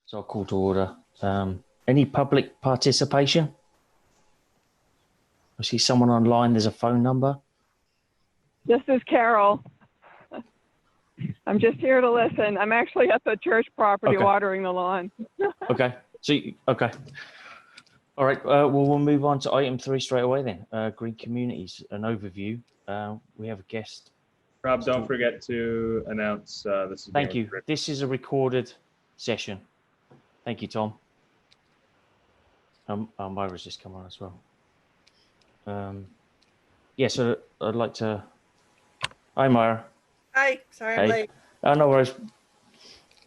So I'll call to order. Any public participation? I see someone online. There's a phone number. This is Carol. I'm just here to listen. I'm actually at the church property watering the lawn. Okay. Okay. All right. We'll move on to item 3 straight away then. Green Communities, an overview. We have a guest. Rob, don't forget to announce this is Thank you. This is a recorded session. Thank you, Tom. Myra's just come on as well. So I'd like to. Hi, Myra. Hi, sorry I'm late. No worries.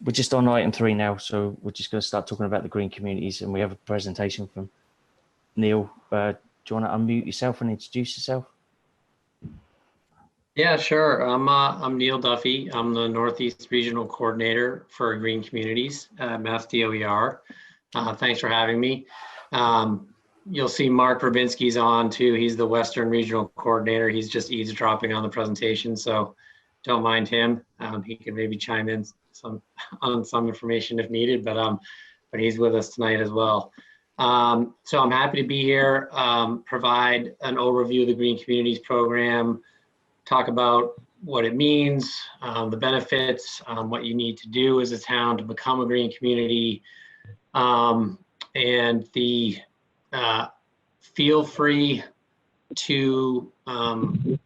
We're just on item 3 now, so we're just going to start talking about the green communities, and we have a presentation from Neil. Do you want to unmute yourself and introduce yourself? Yeah, sure. I'm Neil Duffy. I'm the Northeast Regional Coordinator for Green Communities at Mass DOER. Thanks for having me. You'll see Mark Rabinski's on too. He's the Western Regional Coordinator. He's just eavesdropping on the presentation, so don't mind him. He can maybe chime in on some information if needed, but he's with us tonight as well. So I'm happy to be here, provide an overview of the Green Communities Program, talk about what it means, the benefits, what you need to do as a town to become a green community, and the feel free to,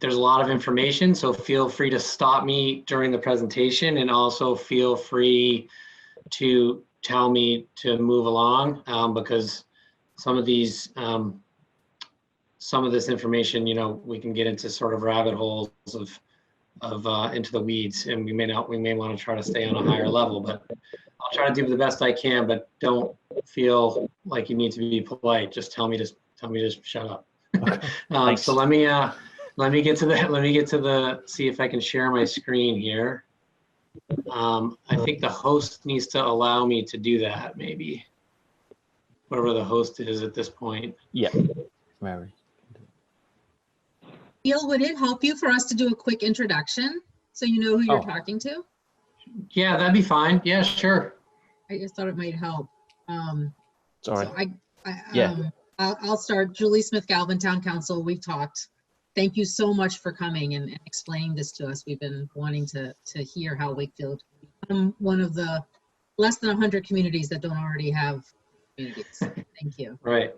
there's a lot of information, so feel free to stop me during the presentation, and also feel free to tell me to move along, because some of these, some of this information, we can get into sort of rabbit holes of into the weeds, and we may want to try to stay on a higher level, but I'll try to do the best I can, but don't feel like you need to be polite. Just tell me to shut up. Okay. So let me get to the, see if I can share my screen here. I think the host needs to allow me to do that, maybe. Whoever the host is at this point. Yeah, Mary. Neil, would it help you for us to do a quick introduction so you know who you're talking to? Yeah, that'd be fine. Yeah, sure. I just thought it might help. Sorry. So I'll start. Julie Smith, Galvin Town Council. We've talked. Thank you so much for coming and explaining this to us. We've been wanting to hear how Wakefield become one of the less than 100 communities that don't already have communities. Thank you. Right.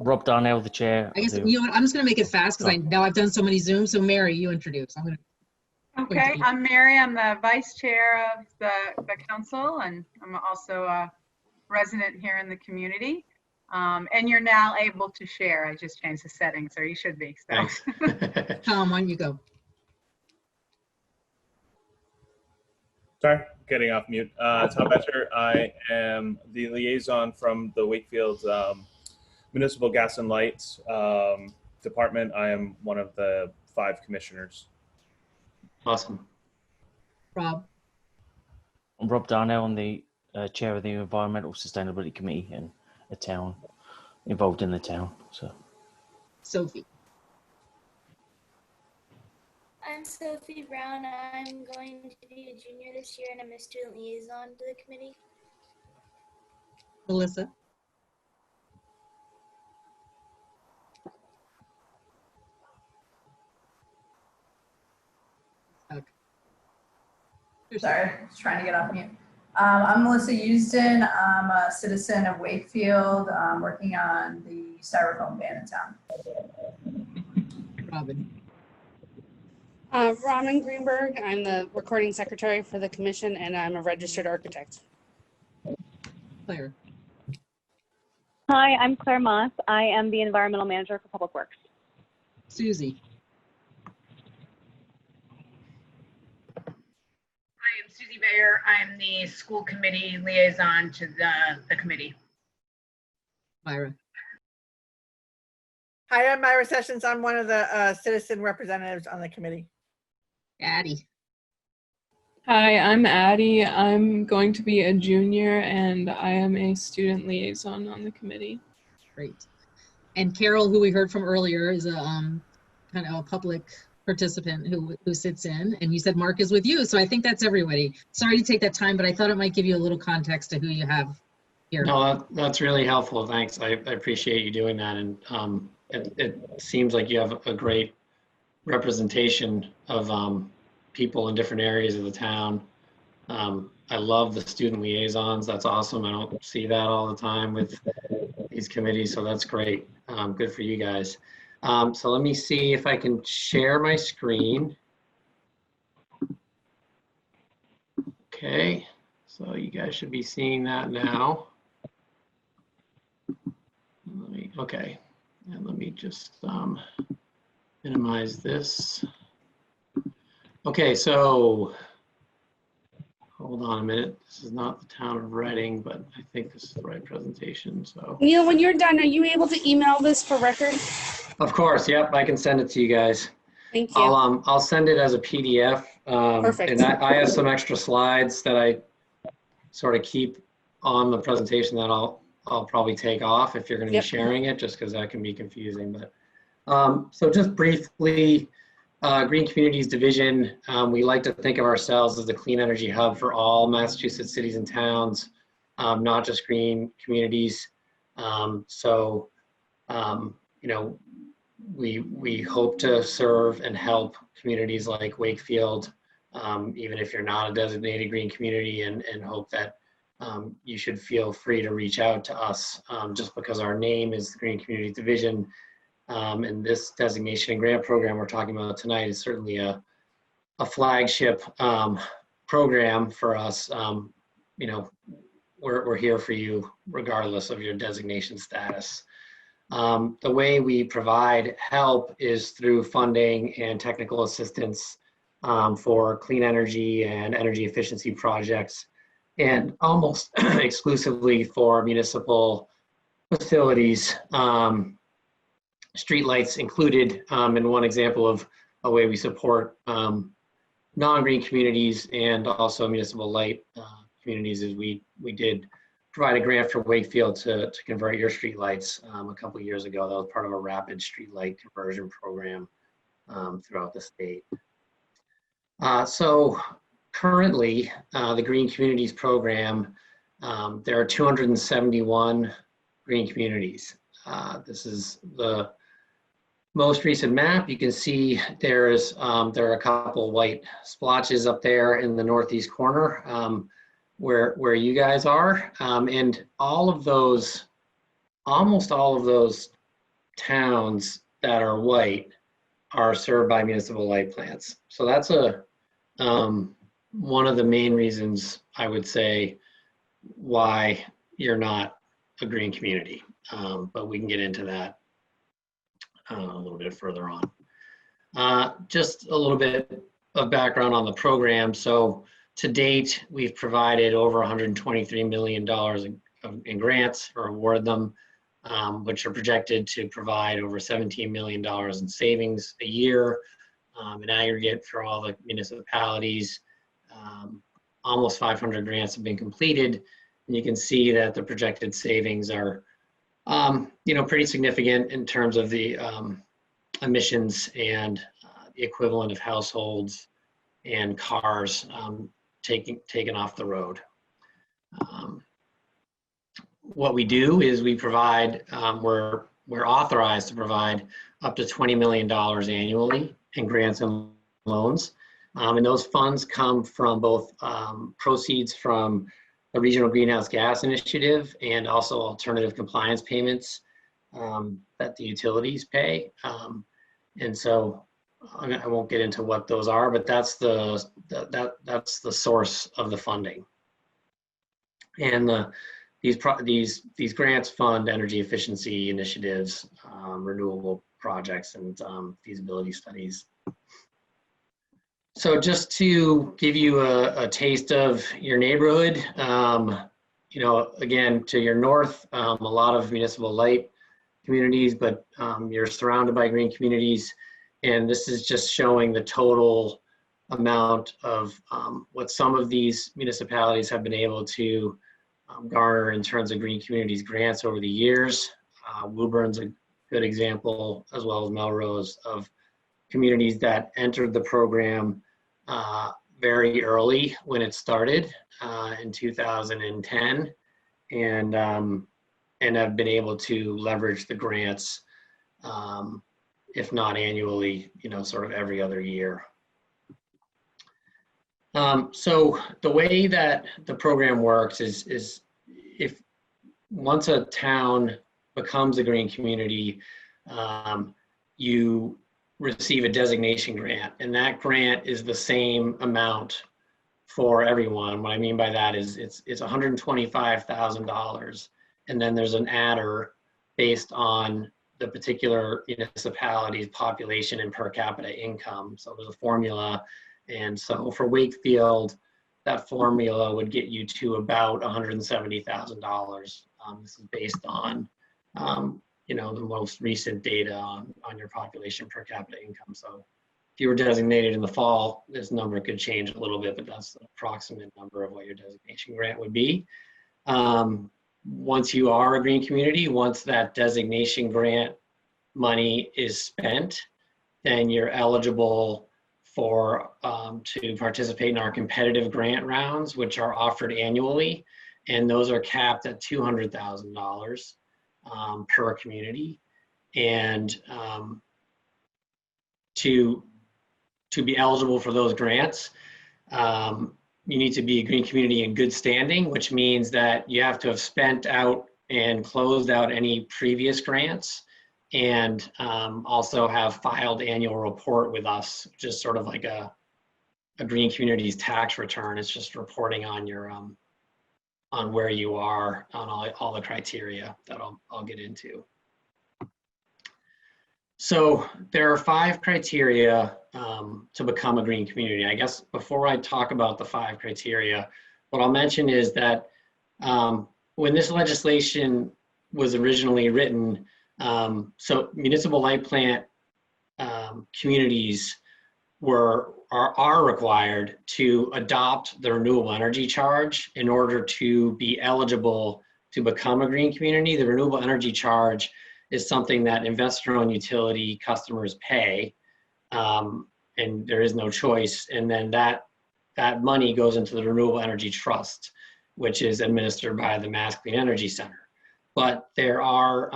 Rob Darnell, the chair. I guess you know what? I'm just going to make it fast because I know I've done so many Zooms. So Mary, you introduce. Okay, I'm Mary. I'm the vice chair of the council, and I'm also a resident here in the community. And you're now able to share. I just changed the settings, or you should be. So. Thanks. Tom, on you go. Sorry, getting off mute. Tom Betcher. I am the liaison from the Wakefield Municipal Gas and Lights Department. I am one of the 5 commissioners. Awesome. Rob. I'm Rob Darnell. I'm the chair of the Environmental Sustainability Committee and a town involved in the town. So, Sophie. I'm Sophie Brown. I'm going to be a junior this year, and I'm a student liaison to the committee. Melissa. Sorry, I was trying to get off mute. I'm Melissa Houston. I'm a citizen of Wakefield, working on the styrofoam ban in town. Robin. Robin Greenberg. I'm the recording secretary for the commission, and I'm a registered architect. Claire. Hi, I'm Claire Moss. I am the environmental manager for Public Works. Susie. Susie Bayer. I'm the school committee liaison to the committee. Myra. Hi, I'm Myra Sessions. I'm one of the citizen representatives on the committee. Addie. Hi, I'm Addie. I'm going to be a junior, and I am a student liaison on the committee. Great. And Carol, who we heard from earlier, is a kind of a public participant who sits in, and you said Mark is with you, so I think that's everybody. Sorry to take that time, but I thought it might give you a little context to who you have here. No, that's really helpful. Thanks. I appreciate you doing that. And it seems like you have a great representation of people in different areas of the town. I love the student liaisons. That's awesome. I don't see that all the time with these committees, so that's great. Good for you guys. So let me see if I can share my screen. Okay, so you guys should be seeing that now. Okay, and let me just minimize this. Okay, so hold on a minute. This is not the town of Reading, but I think this is the right presentation. So Neil, when you're done, are you able to email this for record? of course, yep, I can send it to you guys. Thank you. I'll send it as a PDF. Perfect. And I have some extra slides that I sort of keep on the presentation that I'll probably take off if you're going to be sharing it, just because that can be confusing. But so just briefly, Green Communities Division, we like to think of ourselves as the clean energy hub for all Massachusetts cities and towns, not just green communities. So, you know, we hope to serve and help communities like Wakefield, even if you're not a designated green community, and hope that you should feel free to reach out to us, just because our name is the Green Communities Division. And this designation and grant program we're talking about tonight is certainly a flagship program for us. You know, we're here for you regardless of your designation status. The way we provide help is through funding and technical assistance for clean energy and energy efficiency projects, and almost exclusively for municipal facilities, streetlights included. And one example of a way we support non-green communities and also municipal light communities is we did provide a grant for Wakefield to convert your streetlights a couple of years ago. That was part of a rapid streetlight conversion program throughout the state. So currently, the Green Communities program, there are 271 green communities. This is the most recent map. You can see there are a couple white splotches up there in the northeast corner where you guys are, and almost all of those towns that are white are served by municipal light plants. So that's one of the main reasons I would say why you're not a green community, but we can get into that a little bit further on. Just a little bit of background on the program. So to date, we've provided over $123 million in grants, or award them, which are projected to provide over $17 million in savings a year in aggregate for all the municipalities. Almost 500 grants have been completed, and you can see that the projected savings are pretty significant in terms of the emissions and the equivalent of households and cars taken off the road. What we do is we provide, we're authorized to provide up to $20 million annually in grants and loans. And those funds come from both proceeds from the Regional Greenhouse Gas Initiative and also alternative compliance payments that the utilities pay. And so I won't get into what those are, but that's the source of the funding. And these grants fund energy efficiency initiatives, renewable projects, and feasibility studies. So just to give you a taste of your neighborhood, again, to your north, a lot of municipal light communities, but you're surrounded by green communities. And this is just showing the total amount of what some of these municipalities have been able to garner in terms of green communities grants over the years. Woburn's a good example, as well as Melrose, of communities that entered the program very early when it started in 2010, and have been able to leverage the grants, if not annually, sort of every other year. So the way that the program works is if once a town becomes a green community, you receive a designation grant, and that grant is the same amount for everyone. What I mean by that is it's $125,000, and then there's an adder based on the particular municipality's population and per capita income. So there's a formula, and so for Wakefield, that formula would get you to about $170,000. This is based on the most recent data on your population per capita income. So if you were designated in the fall, this number could change a little bit, but that's the approximate number of what your designation grant would be. Once you are a green community, once that designation grant money is spent, then you're eligible for to participate in our competitive grant rounds, which are offered annually, and those are capped at $200,000 per community. And to be eligible for those grants, you need to be a green community in good standing, which means that you have to have spent out and closed out any previous grants, and also have filed annual report with us, which is sort of like a green community's tax return. It's just reporting on your on where you are on all the criteria that I'll get into. So there are 5 criteria to become a green community. I guess before I talk about the 5 criteria, what I'll mention is that when this legislation was originally written, so municipal light plant communities are required to adopt the renewable energy charge in order to be eligible to become a green community. The renewable energy charge is something that investor-owned utility customers pay, and there is no choice. And then that money goes into the Renewable Energy Trust, which is administered by the Mass Clean Energy Center. But there are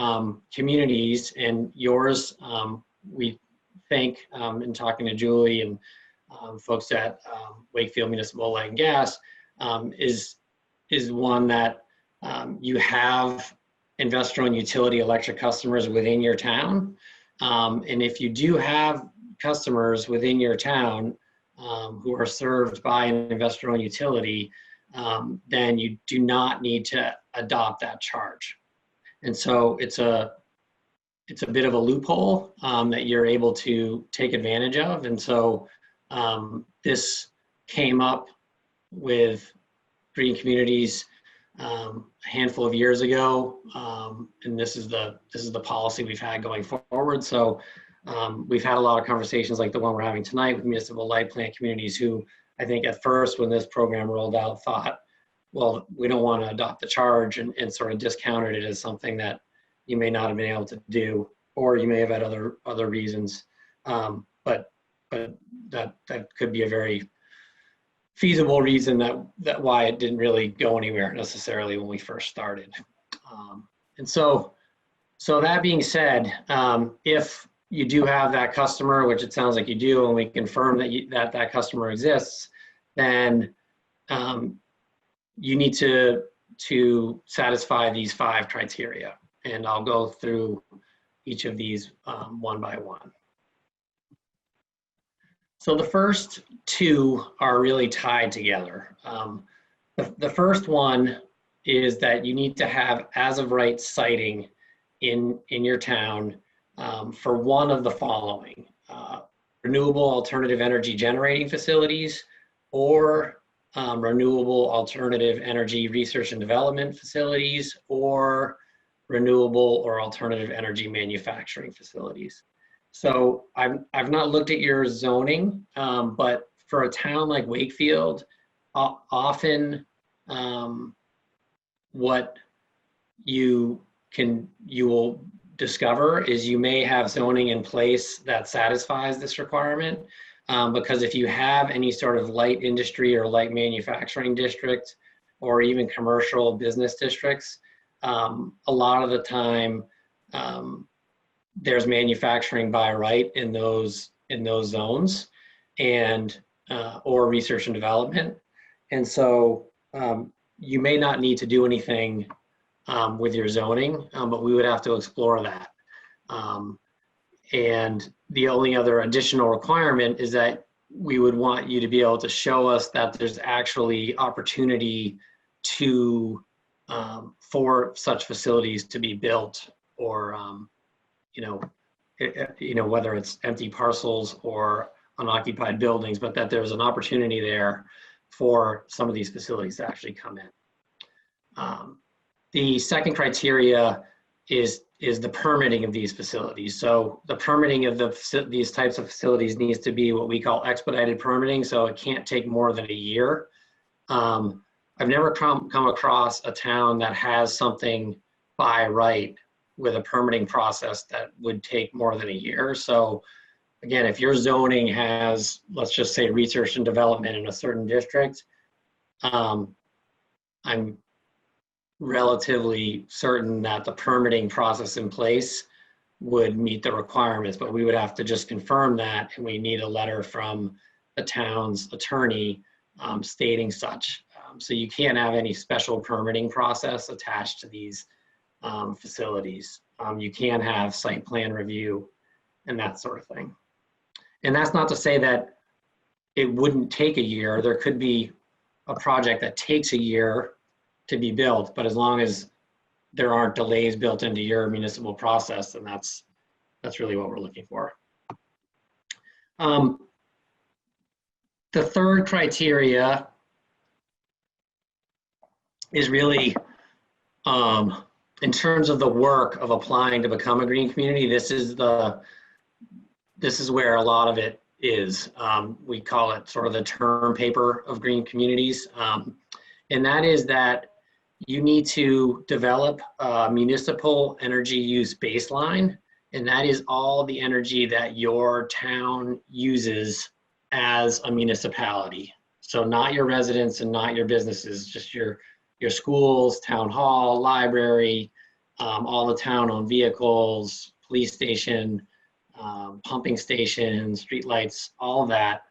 communities, and yours, we think, in talking to Julie and folks at Wakefield Municipal Light and Gas, is one that you have investor-owned utility electric customers within your town. And if you do have customers within your town who are served by an investor-owned utility, then you do not need to adopt that charge. And so it's a bit of a loophole that you're able to take advantage of. And so this came up with green communities a handful of years ago, and this is the policy we've had going forward. So we've had a lot of conversations like the one we're having tonight with municipal light plant communities who, I think at first when this program rolled out, thought, well, we don't want to adopt the charge, and sort of discounted it as something that you may not have been able to do, or you may have had other reasons. But that could be a very feasible reason that why it didn't really go anywhere necessarily when we first started. And so that being said, if you do have that customer, which it sounds like you do, and we confirm that that customer exists, then you need to satisfy these 5 criteria. And I'll go through each of these one by one. So the first 2 are really tied together. The first one is that you need to have as of right siting in your town for one of the following: renewable alternative energy generating facilities, or renewable alternative energy research and development facilities, or renewable or alternative energy manufacturing facilities. So I've not looked at your zoning, but for a town like Wakefield, often what you will discover is you may have zoning in place that satisfies this requirement. Because if you have any sort of light industry or light manufacturing district, or even commercial business districts, a lot of the time there's manufacturing by right in those zones, and or research and development. And so you may not need to do anything with your zoning, but we would have to explore that. And the only other additional requirement is that we would want you to be able to show us that there's actually opportunity to for such facilities to be built, or whether it's empty parcels or unoccupied buildings, but that there's an opportunity there for some of these facilities to actually come in. The second criteria is the permitting of these facilities. So the permitting of these types of facilities needs to be what we call expedited permitting. So it can't take more than a year. I've never come across a town that has something by right with a permitting process that would take more than a year. So again, if your zoning has, let's just say, research and development in a certain district, I'm relatively certain that the permitting process in place would meet the requirements, but we would have to just confirm that, and we need a letter from the town's attorney stating such. So you can't have any special permitting process attached to these facilities. You can have site plan review and that sort of thing. And that's not to say that it wouldn't take a year. There could be a project that takes a year to be built, but as long as there aren't delays built into your municipal process, then that's really what we're looking for. The third criteria is really in terms of the work of applying to become a green community. This is where a lot of it is. We call it sort of the term paper of green communities. And that is that you need to develop a municipal energy use baseline. And that is all the energy that your town uses as a municipality. So not your residents and not your businesses, just your schools, town hall, library, all the town-owned vehicles, police station, pumping station, street lights, all of that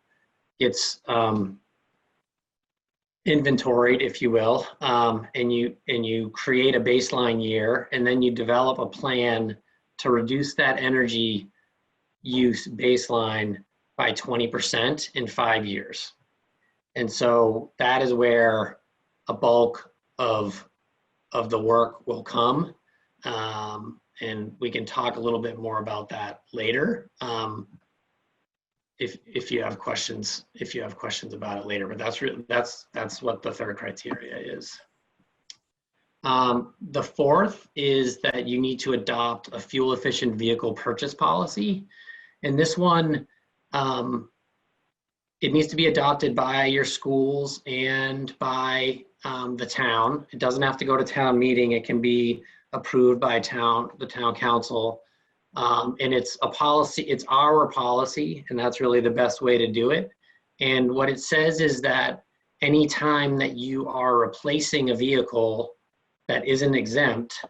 gets inventoried, if you will, and you create a baseline year, and then you develop a plan to reduce that energy use baseline by 20% in 5 years. And so that is where a bulk of the work will come. And we can talk a little bit more about that later. If you have questions, about it later, but that's what the third criteria is. The fourth is that you need to adopt a fuel efficient vehicle purchase policy. And this one, it needs to be adopted by your schools and by the town. It doesn't have to go to town meeting. It can be approved by the town council. And it's a policy, it's our policy, and that's really the best way to do it. And what it says is that anytime that you are replacing a vehicle that isn't exempt,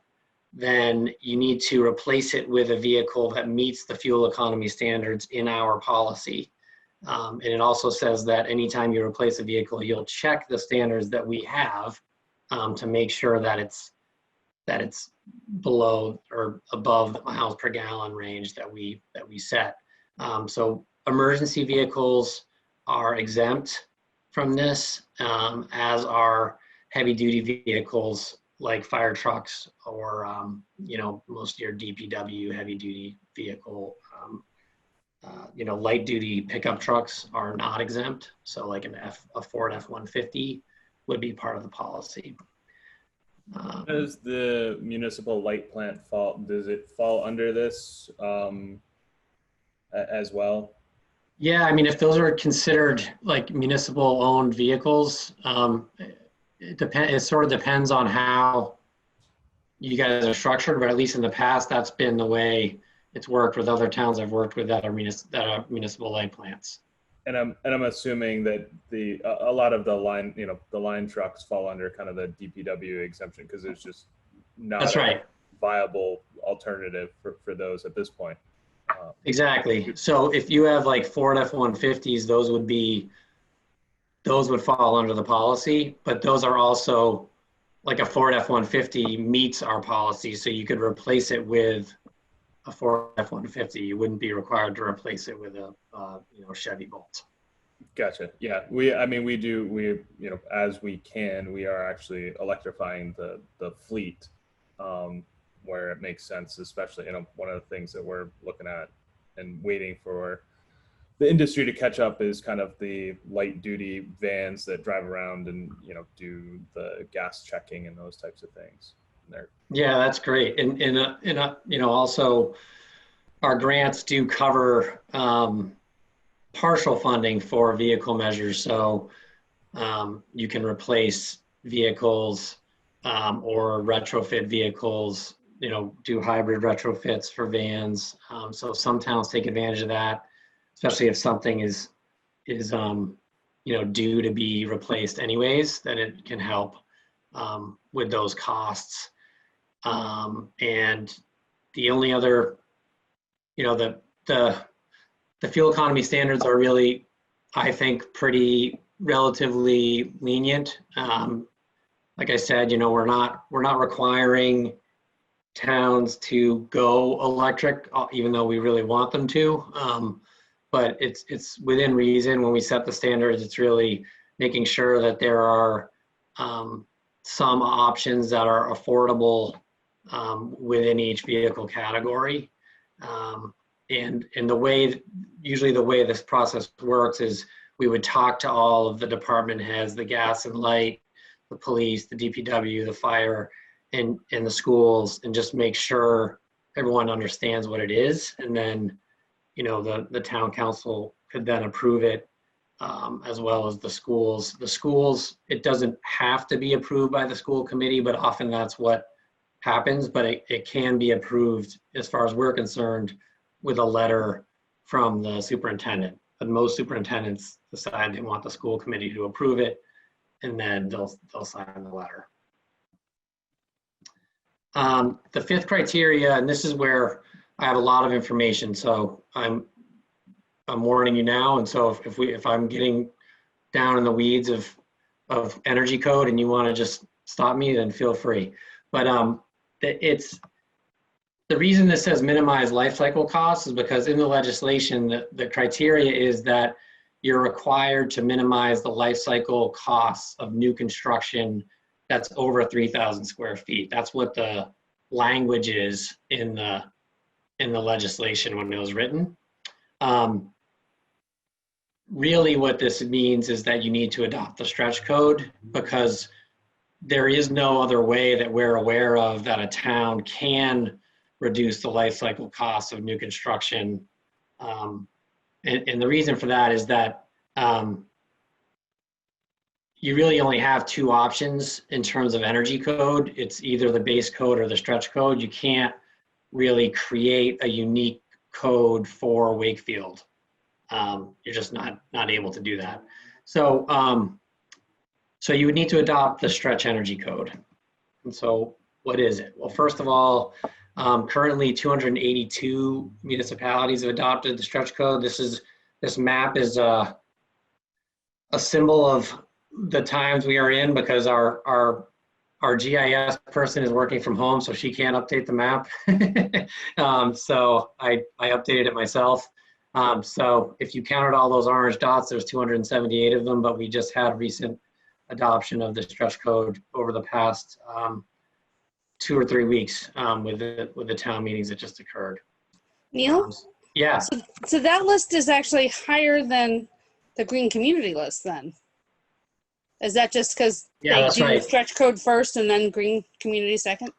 then you need to replace it with a vehicle that meets the fuel economy standards in our policy. And it also says that anytime you replace a vehicle, you'll check the standards that we have to make sure that it's below or above the miles per gallon range that we set. So emergency vehicles are exempt from this, as are heavy duty vehicles like fire trucks or most of your DPW heavy duty vehicle. Light duty pickup trucks are not exempt. So like a Ford F-150 would be part of the policy. Does the municipal light plant does it fall under this as well? Yeah, I mean, if those are considered like municipal owned vehicles, it sort of depends on how you guys are structured, but at least in the past, that's been the way it's worked with other towns I've worked with that are municipal light plants. And I'm assuming that a lot of the line, the line trucks fall under kind of the DPW exemption because there's just not That's right. viable alternative for those at this point. Exactly. So if you have like Ford F-150s, those would fall under the policy, but those are also like a Ford F-150 meets our policy. So you could replace it with a Ford F-150. You wouldn't be required to replace it with a Chevy Bolt. Gotcha. Yeah, we do, as we can, we are actually electrifying the fleet where it makes sense, especially, one of the things that we're looking at and waiting for the industry to catch up is kind of the light duty vans that drive around and, do the gas checking and those types of things. Yeah, that's great. And also our grants do cover partial funding for vehicle measures. So you can replace vehicles or retrofit vehicles, do hybrid retrofits for vans. So some towns take advantage of that, especially if something is due to be replaced anyways, then it can help with those costs. And the only other, the fuel economy standards are really, I think, pretty relatively lenient. Like I said, we're not requiring towns to go electric, even though we really want them to. But it's within reason. When we set the standards, it's really making sure that there are some options that are affordable within each vehicle category. And usually the way this process works is we would talk to all of the department heads, the gas and light, the police, the DPW, the fire, and the schools, and just make sure everyone understands what it is. And then, the town council could then approve it, as well as the schools. The schools, it doesn't have to be approved by the school committee, but often that's what happens. But it can be approved, as far as we're concerned, with a letter from the superintendent. But most superintendents decide they want the school committee to approve it, and then they'll sign the letter. The fifth criteria, and this is where I have a lot of information, so I'm warning you now. And so if I'm getting down in the weeds of energy code and you want to just stop me, then feel free. But the reason this says minimize life cycle costs is because in the legislation, the criteria is that you're required to minimize the life cycle costs of new construction that's over 3,000 square feet. That's what the language is in the legislation when it was written. Really what this means is that you need to adopt the stretch code, because there is no other way that we're aware of that a town can reduce the life cycle costs of new construction. And the reason for that is that you really only have two options in terms of energy code. It's either the base code or the stretch code. You can't really create a unique code for Wakefield. You're just not able to do that. So, so you would need to adopt the stretch energy code. And so what is it? Well, first of all, currently 282 municipalities have adopted the stretch code. This map is a symbol of the times we are in, because our GIS person is working from home, so she can't update the map. So I updated it myself. So if you counted all those orange dots, there's 278 of them, but we just had recent adoption of the stretch code over the past 2 or 3 weeks with the town meetings that just occurred. Neil? Yeah. So that list is actually higher than the green community list then? Is that just because they do right. stretch code first and then green community second?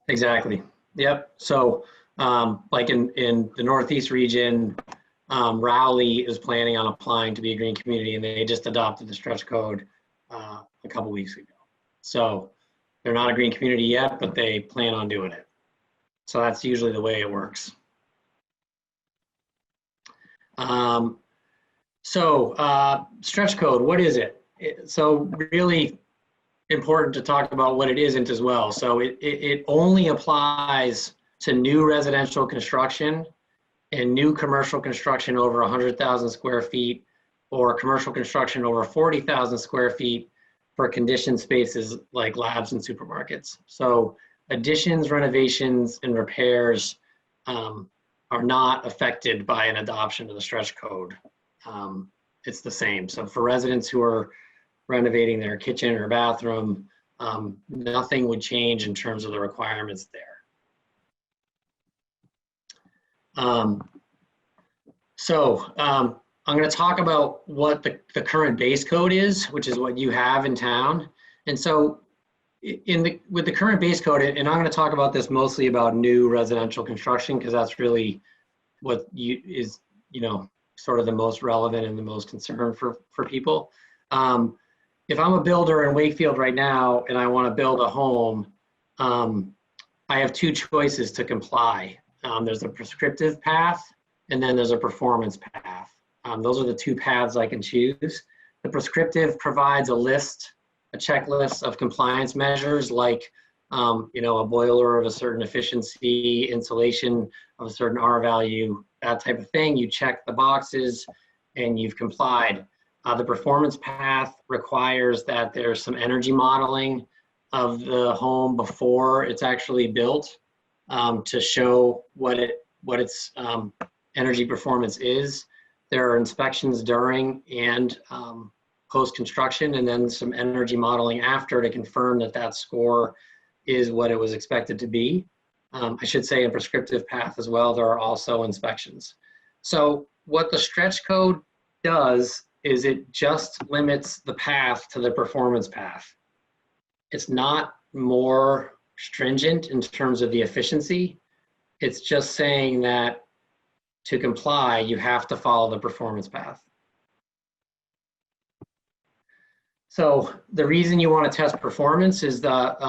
Exactly. Yep. So like in the Northeast region, Rowley is planning on applying to be a green community, and they just adopted the stretch code a couple weeks ago. So They're not a green community yet, but they plan on doing it. So that's usually the way it works. Stretch code, what is it? So really important to talk about what it isn't as well. So it only applies to new residential construction and new commercial construction over 100,000 square feet, or commercial construction over 40,000 square feet for conditioned spaces like labs and supermarkets. So additions, renovations, and repairs are not affected by an adoption of the stretch code. It's the same. So for residents who are renovating their kitchen or bathroom, nothing would change in terms of the requirements there. I'm going to talk about what the current base code is, which is what you have in town. And so with the current base code, and I'm going to talk about this mostly about new residential construction, because that's really what is sort of the most relevant and the most concern for people. If I'm a builder in Wakefield right now and I want to build a home, I have two choices to comply. There's a prescriptive path, and then there's a performance path. Those are the two paths I can choose. The prescriptive provides a checklist of compliance measures like, a boiler of a certain efficiency, insulation of a certain R value, that type of thing. You check the boxes and you've complied. The performance path requires that there's some energy modeling of the home before it's actually built to show what its energy performance is. There are inspections during and post-construction, and then some energy modeling after to confirm that that score is what it was expected to be. I should say in prescriptive path as well, there are also inspections. So what the stretch code does is it just limits the path to the performance path. It's not more stringent in terms of the efficiency. It's just saying that to comply, you have to follow the performance path. So the reason you want to test performance is that,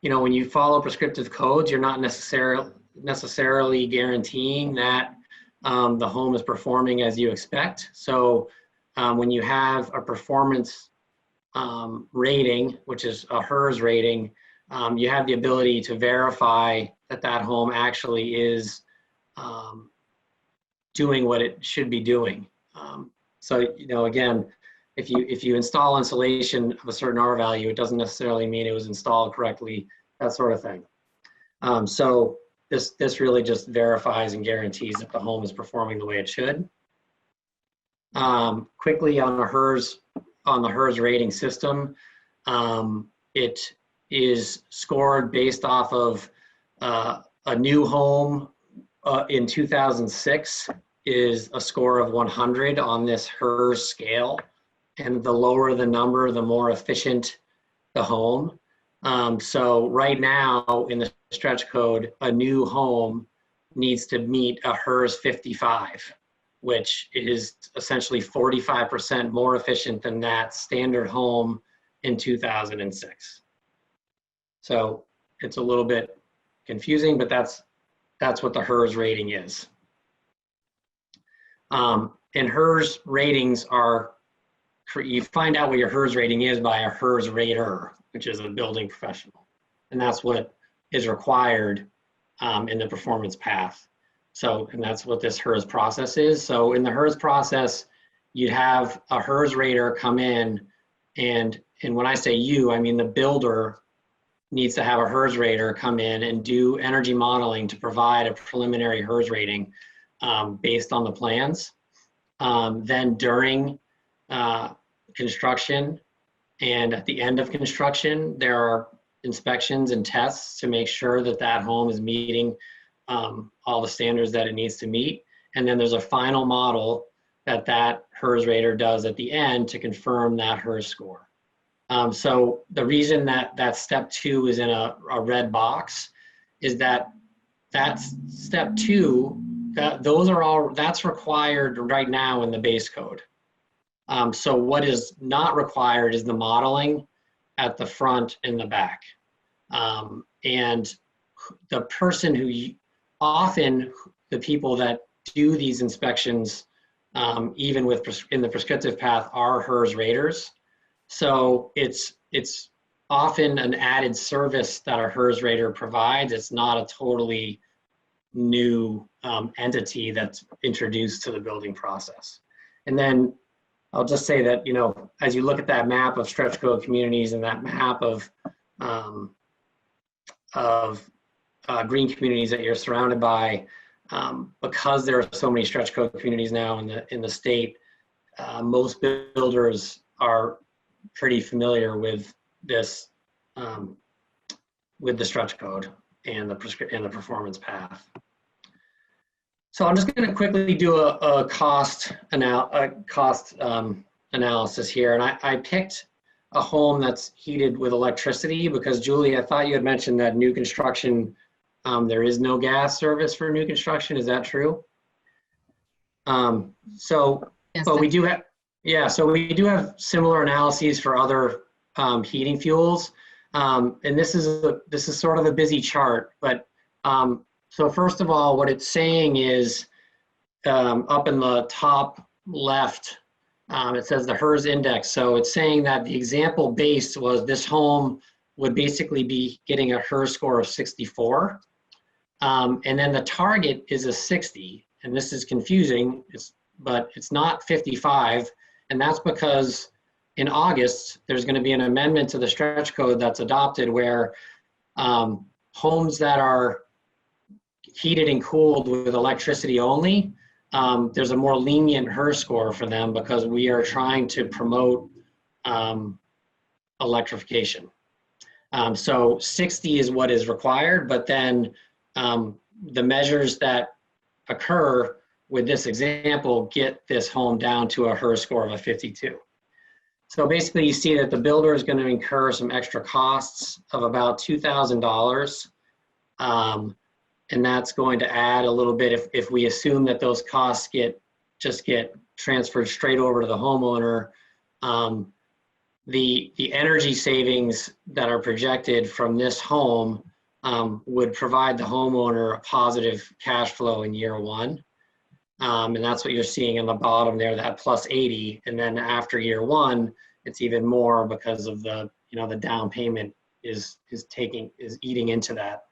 when you follow prescriptive codes, you're not necessarily guaranteeing that the home is performing as you expect. So when you have a performance rating, which is a HERS rating, you have the ability to verify that that home actually is doing what it should be doing. Again, if you install insulation of a certain R value, it doesn't necessarily mean it was installed correctly, that sort of thing. So this really just verifies and guarantees that the home is performing the way it should. Quickly on the HERS rating system, it is scored based off of a new home in 2006 is a score of 100 on this HERS scale. And the lower the number, the more efficient the home. So right now in the stretch code, a new home needs to meet a HERS 55, which is essentially 45% more efficient than that standard home in 2006. So it's a little bit confusing, but that's what the HERS rating is. And HERS ratings are, you find out what your HERS rating is by a HERS rater, which is a building professional. And that's what is required in the performance path. So, and that's what this HERS process is. So in the HERS process, you'd have a HERS rater come in, and when I say you, I mean the builder needs to have a HERS rater come in and do energy modeling to provide a preliminary HERS rating based on the plans. Then during construction and at the end of construction, there are inspections and tests to make sure that that home is meeting all the standards that it needs to meet. And then there's a final model that HERS rater does at the end to confirm that HERS score. So the reason that step 2 is in a red box is that's step 2, that's required right now in the base code. So what is not required is the modeling at the front and the back. And the person often the people that do these inspections, even in the prescriptive path, are HERS raters. So it's often an added service that a HERS rater provides. It's not a totally new entity that's introduced to the building process. And then I'll just say that, you know, as you look at that map of stretch code communities and that map of green communities that you're surrounded by, because there are so many stretch code communities now in the state, most builders are pretty familiar with this, with the stretch code and the performance path. So I'm just going to quickly do a cost analysis here, and I picked a home that's heated with electricity because, Julie, I thought you had mentioned that new construction, there is no gas service for new construction. Is that true? Yes, But we do have, yeah, so we do have similar analyses for other heating fuels. And this is sort of a busy chart, but so first of all, what it's saying is up in the top left, it says the HERS index. So it's saying that the example base was this home would basically be getting a HERS score of 64. And then the target is a 60. And this is confusing, but it's not 55. And that's because in August, there's going to be an amendment to the stretch code that's adopted where homes that are heated and cooled with electricity only, there's a more lenient HERS score for them because we are trying to promote electrification. So 60 is what is required, but then the measures that occur with this example get this home down to a HERS score of a 52. So basically you see that the builder is going to incur some extra costs of about $2,000. And that's going to add a little bit if we assume that those costs just get transferred straight over to the homeowner. The energy savings that are projected from this home would provide the homeowner a positive cash flow in year one. And that's what you're seeing in the bottom there, that plus 80. And then after year one, it's even more because of the down payment is eating into that,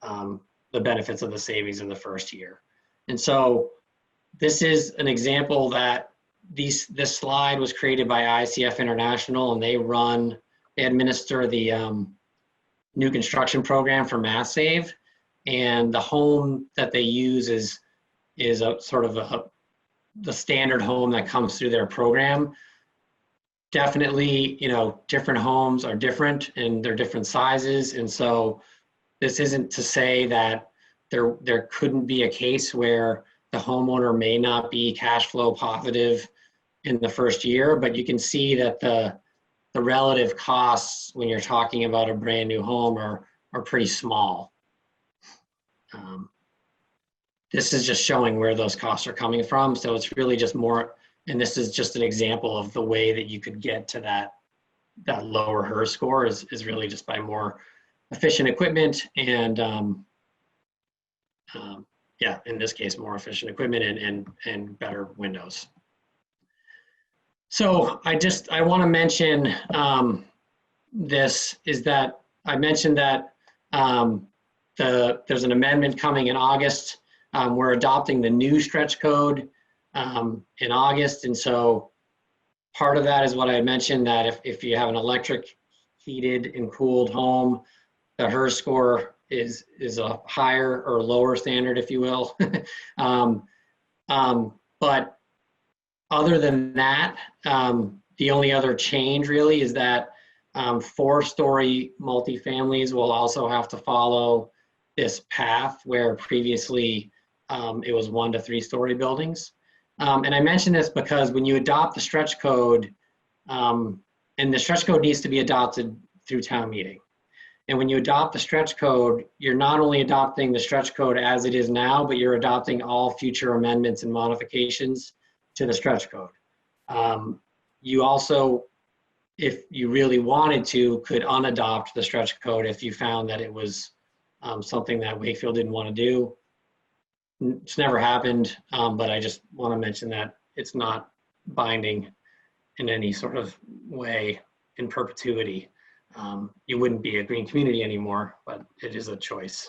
the benefits of the savings in the first year. And so this is an example that this slide was created by ICF International, and they administer the new construction program for MassSave. And the home that they use is a sort of the standard home that comes through their program. Definitely, different homes are different and they're different sizes. And so this isn't to say that there couldn't be a case where the homeowner may not be cash flow positive in the first year, but you can see that the relative costs when you're talking about a brand new home are pretty small. This is just showing where those costs are coming from. So it's really just more, and this is just an example of the way that you could get to that lower HERS score is really just by more efficient equipment and yeah, in this case, more efficient equipment and better windows. So I want to mention this is that I mentioned that there's an amendment coming in August. We're adopting the new stretch code in August. And so part of that is what I mentioned, that if you have an electric heated and cooled home, the HERS score is a higher or lower standard, if you will. But other than that, the only other change really is that 4-story multifamilies will also have to follow this path where previously it was 1 to 3-story buildings. And I mention this because when you adopt the stretch code, and the stretch code needs to be adopted through town meeting. And when you adopt the stretch code, you're not only adopting the stretch code as it is now, but you're adopting all future amendments and modifications to the stretch code. You also if you really wanted to, could unadopt the stretch code if you found that it was something that Wakefield didn't want to do. It's never happened, but I just want to mention that it's not binding in any sort of way in perpetuity. You wouldn't be a green community anymore, but it is a choice.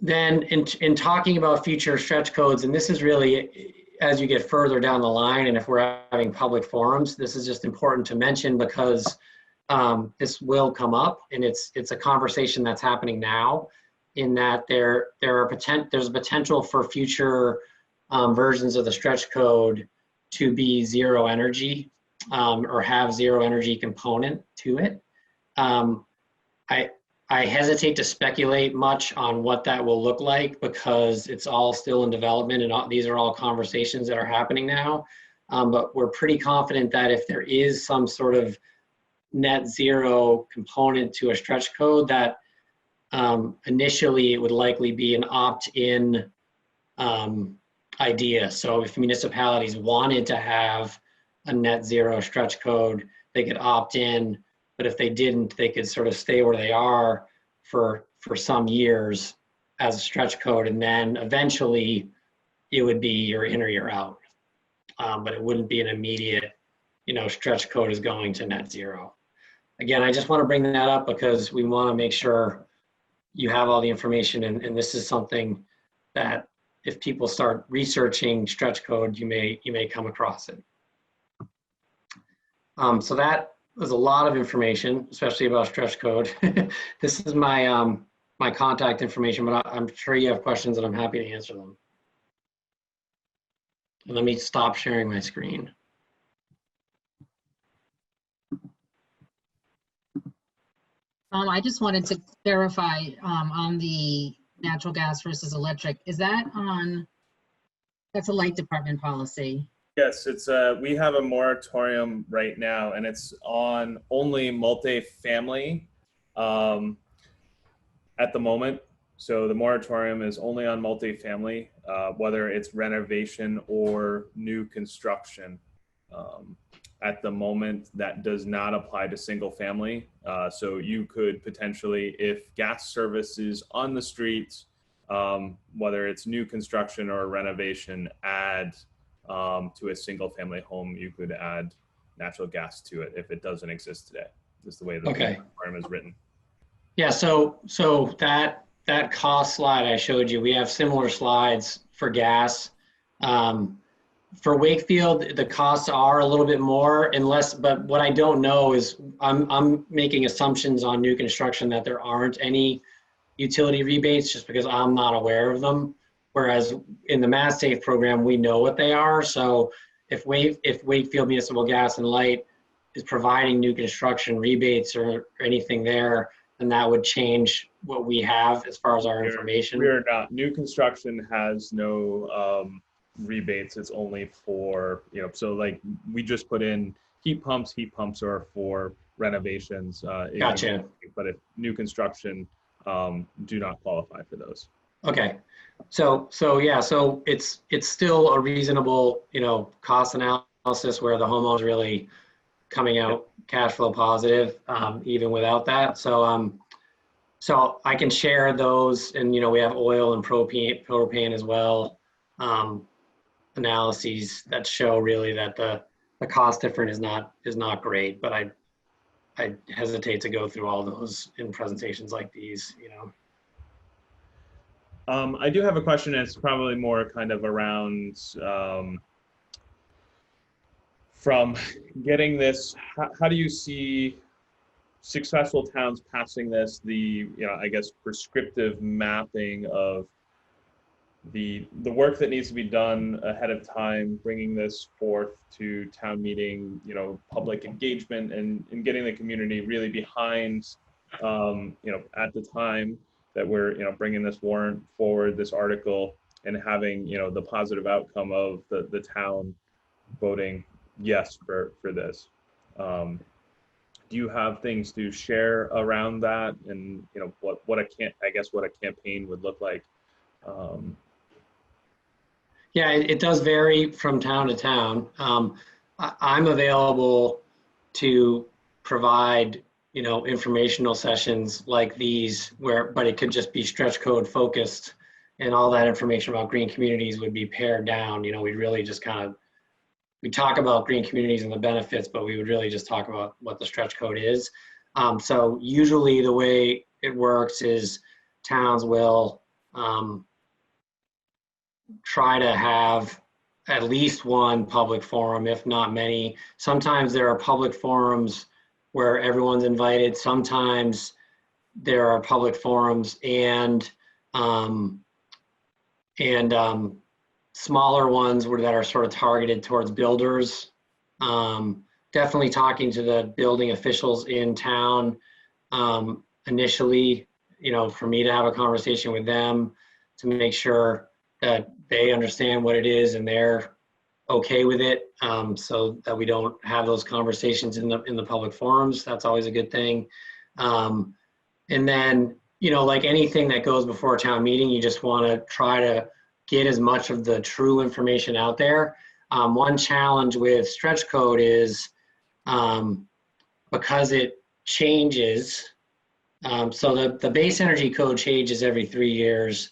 Then in talking about future stretch codes, and this is really, as you get further down the line, and if we're having public forums, this is just important to mention because this will come up, and it's a conversation that's happening now, in that there's a potential for future versions of the stretch code to be zero energy or have zero energy component to it. I hesitate to speculate much on what that will look like because it's all still in development, and these are all conversations that are happening now. But we're pretty confident that if there is some sort of net zero component to a stretch code, that initially it would likely be an opt-in idea. So if municipalities wanted to have a net zero stretch code, they could opt in. But if they didn't, they could sort of stay where they are for some years as a stretch code, and then eventually it would be you're in or you're out. But it wouldn't be an immediate, stretch code is going to net zero. Again, I just want to bring that up because we want to make sure you have all the information, and this is something that if people start researching stretch code, you may come across it. So that was a lot of information, especially about stretch code. This is my my contact information, but I'm sure you have questions and I'm happy to answer them. And let me stop sharing my screen. I just wanted to clarify on the natural gas versus electric. Is that that's a light department policy? Yes, it's we have a moratorium right now, and it's on only multifamily at the moment. So the moratorium is only on multifamily, whether it's renovation or new construction. At the moment, that does not apply to single family. So you could potentially, if gas service is on the streets, whether it's new construction or renovation, add to a single family home, you could add natural gas to it if it doesn't exist today. Just the way the program is written. Yeah, so that cost slide I showed you, we have similar slides for gas. For Wakefield, the costs are a little bit more, but what I don't know is I'm making assumptions on new construction that there aren't any utility rebates just because I'm not aware of them. Whereas in the Mass Safe program, we know what they are. So if Wakefield Municipal Gas and Light is providing new construction rebates or anything there, then that would change what we have as far as our information. We are not. New construction has no rebates. It's only for, so like we just put in heat pumps. Heat pumps are for renovations. Gotcha. But if new construction, do not qualify for those. Okay. So yeah, so it's still a reasonable, cost analysis where the homeowner is really coming out cash flow positive, even without that. So so I can share those, and we have oil and propane as well, analyses that show really that the cost difference is not great, but I hesitate to go through all those in presentations like these, I do have a question, and it's probably more kind of around from getting this, how do you see successful towns passing this, I guess prescriptive mapping of the work that needs to be done ahead of time, bringing this forth to town meeting, public engagement, and getting the community really behind, at the time that we're, bringing this warrant forward, this article, and having, the positive outcome of the town voting yes for this. Do you have things to share around that, and what a campaign would look like? Yeah, it does vary from town to town. I'm available to provide, informational sessions like these but it could just be stretch code focused, and all that information about green communities would be pared down. We'd really just we talk about green communities and the benefits, but we would really just talk about what the stretch code is. So usually the way it works is towns will try to have at least one public forum, if not many. Sometimes there are public forums where everyone's invited. Sometimes there are public forums and smaller ones that are sort of targeted towards builders. Definitely talking to the building officials in town initially, for me to have a conversation with them to make sure that they understand what it is and they're okay with it, so that we don't have those conversations in the public forums. That's always a good thing. And then, like anything that goes before a town meeting, you just want to try to get as much of the true information out there. One challenge with stretch code is because it changes. So the base energy code changes every 3 years,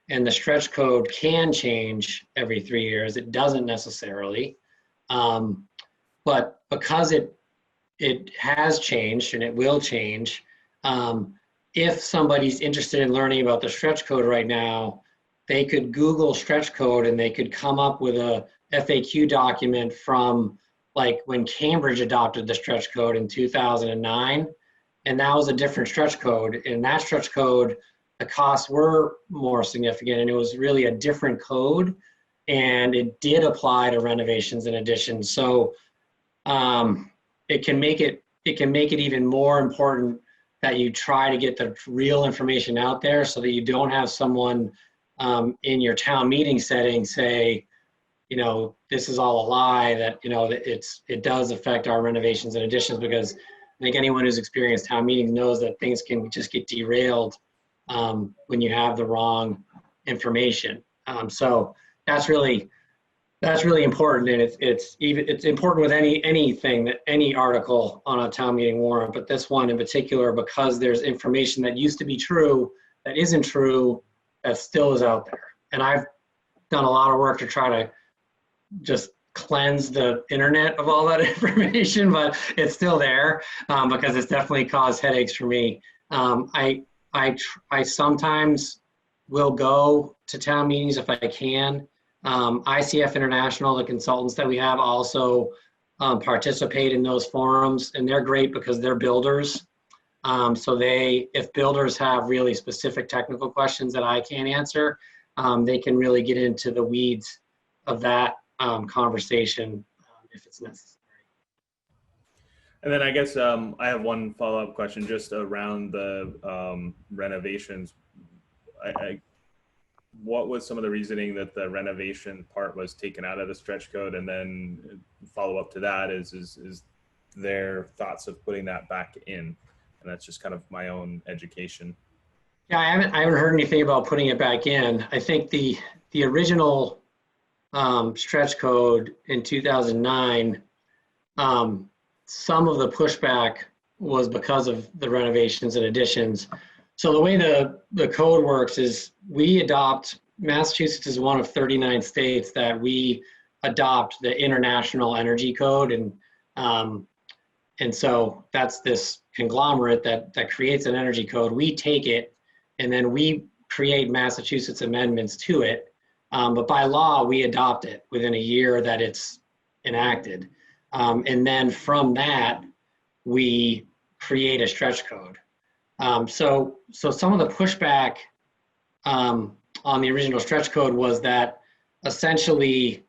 and the stretch code can change every 3 years. It doesn't necessarily, but because it has changed and it will change, if somebody's interested in learning about the stretch code right now, they could Google stretch code and they could come up with a FAQ document from like when Cambridge adopted the stretch code in 2009, and that was a different stretch code. In that stretch code, the costs were more significant, and it was really a different code, and it did apply to renovations and additions. So it can make it even more important that you try to get the real information out there, so that you don't have someone in your town meeting setting say, this is all a lie, that it does affect our renovations and additions, because I think anyone who's experienced town meetings knows that things can just get derailed when you have the wrong information. So that's really important, and it's important with any article on a town meeting warrant, but this one in particular, because there's information that used to be true that isn't true, that still is out there. And I've done a lot of work to try to just cleanse the internet of all that information, but it's still there because it's definitely caused headaches for me. I sometimes will go to town meetings if I can. ICF International, the consultants that we have, also participate in those forums, and they're great because they're builders. So if builders have really specific technical questions that I can't answer, they can really get into the weeds of that conversation if it's necessary. And then I guess I have one follow-up question just around the renovations. What was some of the reasoning that the renovation part was taken out of the stretch code? And then follow up to that is their thoughts of putting that back in? And that's just kind of my own education. Yeah, I haven't heard anything about putting it back in. I think the original stretch code in 2009, some of the pushback was because of the renovations and additions. So the way the code works is Massachusetts is one of 39 states that we adopt the International Energy Code, and so that's this conglomerate that creates an energy code. We take it and then we create Massachusetts amendments to it, but by law we adopt it within a year that it's enacted, and then from that we create a stretch code. So some of the pushback on the original stretch code was that essentially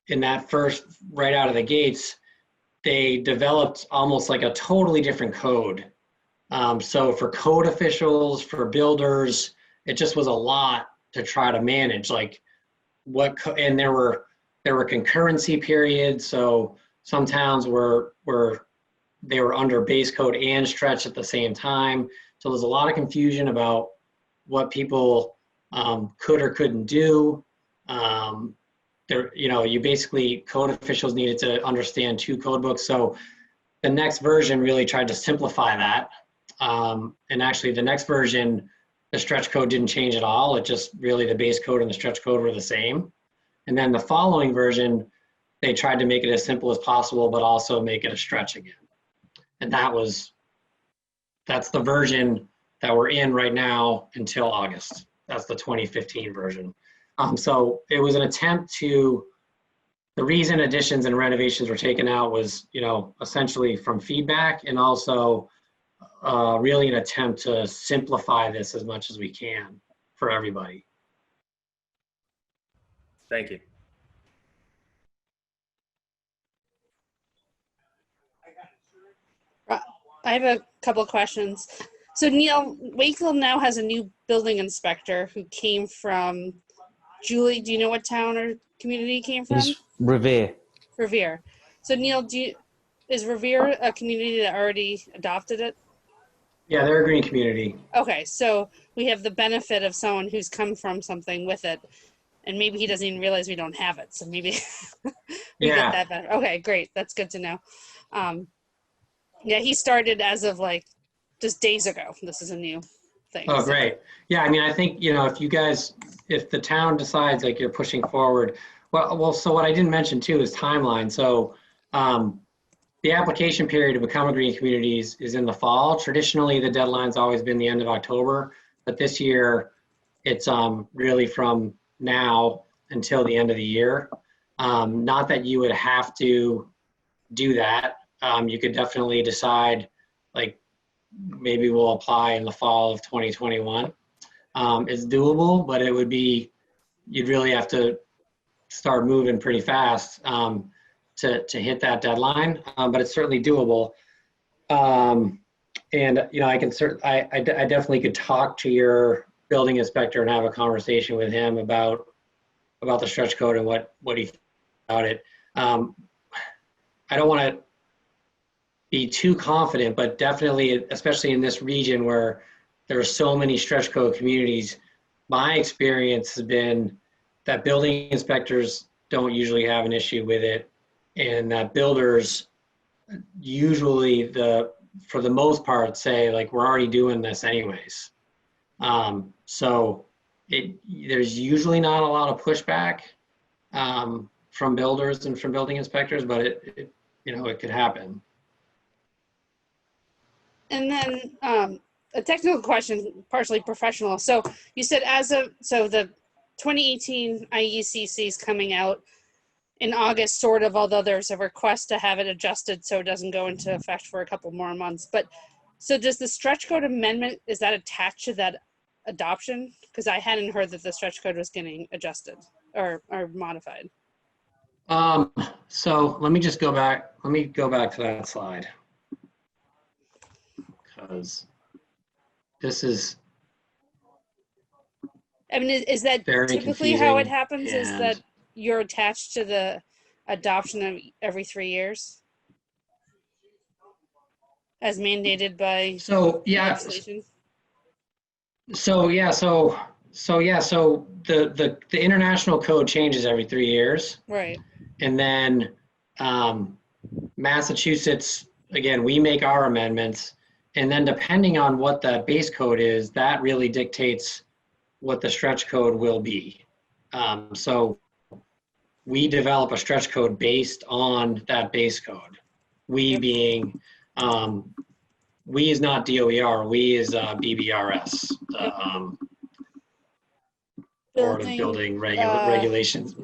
in that first, right out of the gates, they developed almost like a totally different code. So for code officials, for builders, it just was a lot to try to manage. Like and there were concurrency periods. So some towns were under base code and stretch at the same time. So there's a lot of confusion about what people could or couldn't do. you basically, code officials needed to understand 2 code books. So the next version really tried to simplify that. And actually the next version, the stretch code didn't change at all. It just really, the base code and the stretch code were the same. And then the following version, they tried to make it as simple as possible, but also make it a stretch again. And that's the version that we're in right now until August. That's the 2015 version. So it was an attempt to, the reason additions and renovations were taken out was, essentially from feedback, and also really an attempt to simplify this as much as we can for everybody. Thank you. I have a couple of questions. So Neil, Wakefield now has a new building inspector who came from, Julie, do you know what town or community he came from? It's Revere. Revere. So Neil, is Revere a community that already adopted it? Yeah, they're a green community. Okay, so we have the benefit of someone who's come from something with it, and maybe he doesn't even realize we don't have it. So maybe we get that better. Okay, great. That's good to know. Yeah, he started as of just days ago. This is a new thing. Oh, great. Yeah, I mean, I think, if the town decides you're pushing forward, so what I didn't mention too is timeline. So the application period to become a green community is in the fall. Traditionally, the deadline's always been the end of October, but this year it's really from now until the end of the year. Not that you would have to do that. You could definitely decide, maybe we'll apply in the fall of 2021. It's doable, but it would be, you'd really have to start moving pretty fast to hit that deadline, but it's certainly doable. And I definitely could talk to your building inspector and have a conversation with him about the stretch code and what he thinks about it. I don't want to be too confident, but definitely, especially in this region where there are so many stretch code communities, my experience has been that building inspectors don't usually have an issue with it, and that builders usually, for the most part, say we're already doing this anyways. So there's usually not a lot of pushback from builders and from building inspectors, but it could happen. And then a technical question, partially professional. So you said so the 2018 IECC is coming out in August, sort of, although there's a request to have it adjusted so it doesn't go into effect for a couple more months. But so does the stretch code amendment, is that attached to that adoption? Because I hadn't heard that the stretch code was getting adjusted or modified. So let me just go back. Let me go back to that slide. Because this is, I mean, is that typically how it happens? Is that you're attached to the adoption of every 3 years, as mandated by legislation? So the international code changes every 3 years, right? And then Massachusetts, again, we make our amendments. And then depending on what that base code is, that really dictates what the stretch code will be. So we develop a stretch code based on that base code. We being, we is not DOER, we is BBRS, Board of Building Regulations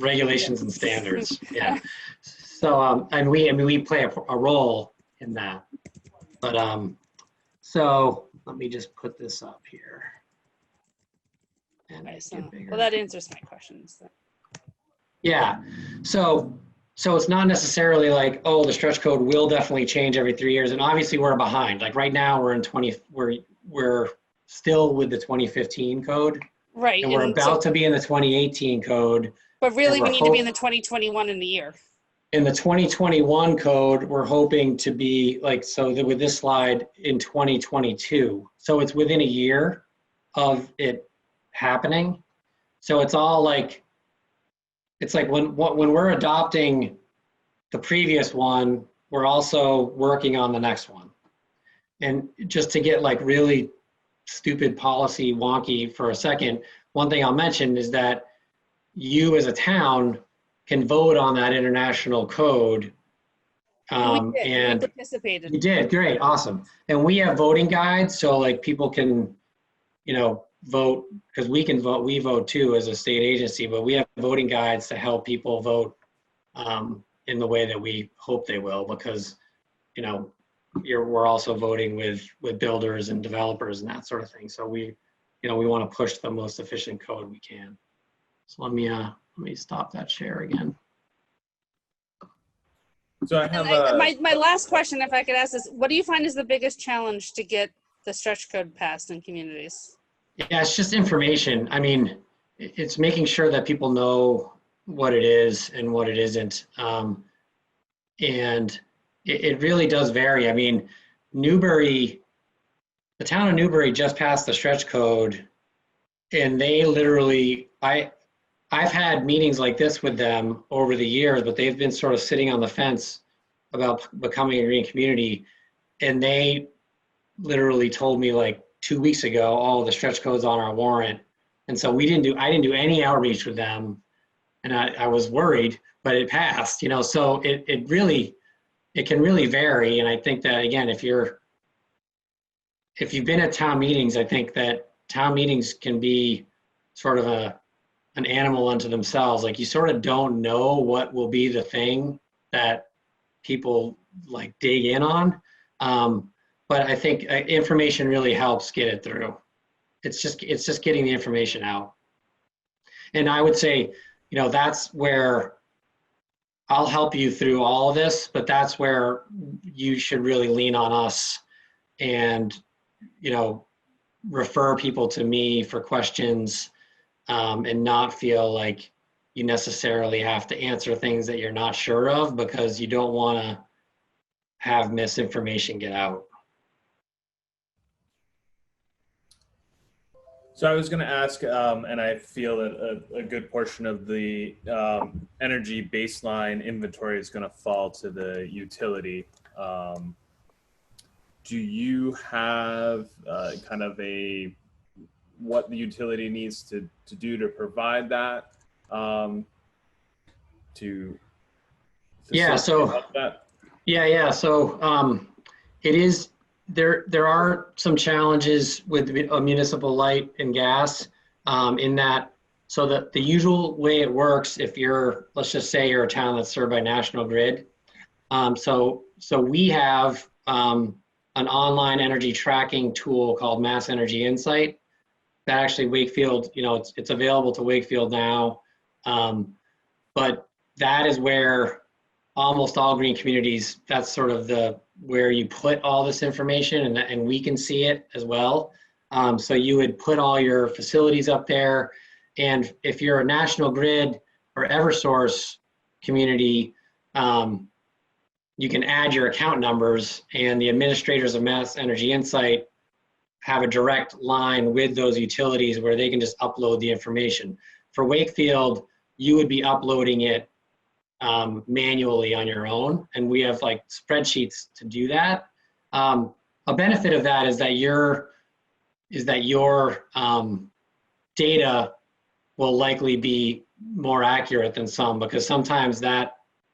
and Standards. Yeah. So, and we play a role in that. But so let me just put this up here. And well, that answers my questions. Yeah. So it's not necessarily the stretch code will definitely change every 3 years. And obviously we're behind. Right now we're we're still with the 2015 code. Right. And we're about to be in the 2018 code. But really we need to be in the 2021 in the year. In the 2021 code, we're hoping to be with this slide in 2022. So it's within a year of it happening. So it's all it's like when we're adopting the previous one, we're also working on the next one. And just to get like really stupid policy wonky for a second, one thing I'll mention is that you as a town can vote on that international code. And we participated. you did, great, awesome. And we have voting guides, so like people can, you know, vote, because we can vote, we vote too as a state agency, but we have voting guides to help people vote in the way that we hope they will, because, you know, we're also voting with builders and developers and that sort of thing. So we, you know, we want to push the most efficient code we can. So let me stop that share again. So I have my last question, if I could ask this, what do you find is the biggest challenge to get the stretch code passed in communities? Yeah, it's just information. I mean, it's making sure that people know what it is and what it isn't. And it really does vary. I mean, Newbury, the town of Newbury just passed the stretch code, and they literally, I've had meetings like this with them over the years, but they've been sort of sitting on the fence about becoming a green community. And they literally told me like 2 weeks ago, oh, the stretch code's on our warrant. And so I didn't do any outreach with them. And I was worried, but it passed, you know, so it can really vary. And I think that, again, if you've been at town meetings, I think that town meetings can be sort of an animal unto themselves. Like, you sort of don't know what will be the thing that people like dig in on. But I think information really helps get it through. It's just getting the information out. And I would say, you know, that's where I'll help you through all of this, but that's where you should really lean on us and, you know, refer people to me for questions, and not feel like you necessarily have to answer things that you're not sure of, because you don't want to have misinformation get out. So I was going to ask, and I feel that a good portion of the energy baseline inventory is going to fall to the utility. Do you have kind of what the utility needs to do to provide that? Yeah. So it is. There are some challenges with municipal light and gas, in that, so that the usual way it works, if you're, let's just say you're a town that's served by National Grid. So we have an online energy tracking tool called Mass Energy Insight that actually Wakefield, you know, it's available to Wakefield now. But that is where almost all green communities, that's sort of where you put all this information, and we can see it as well. So you would put all your facilities up there. And if you're a National Grid or Eversource community, you can add your account numbers, and the administrators of Mass Energy Insight have a direct line with those utilities where they can just upload the information. For Wakefield, you would be uploading it manually on your own, and we have like spreadsheets to do that. A benefit of that is that your data will likely be more accurate than some, because sometimes that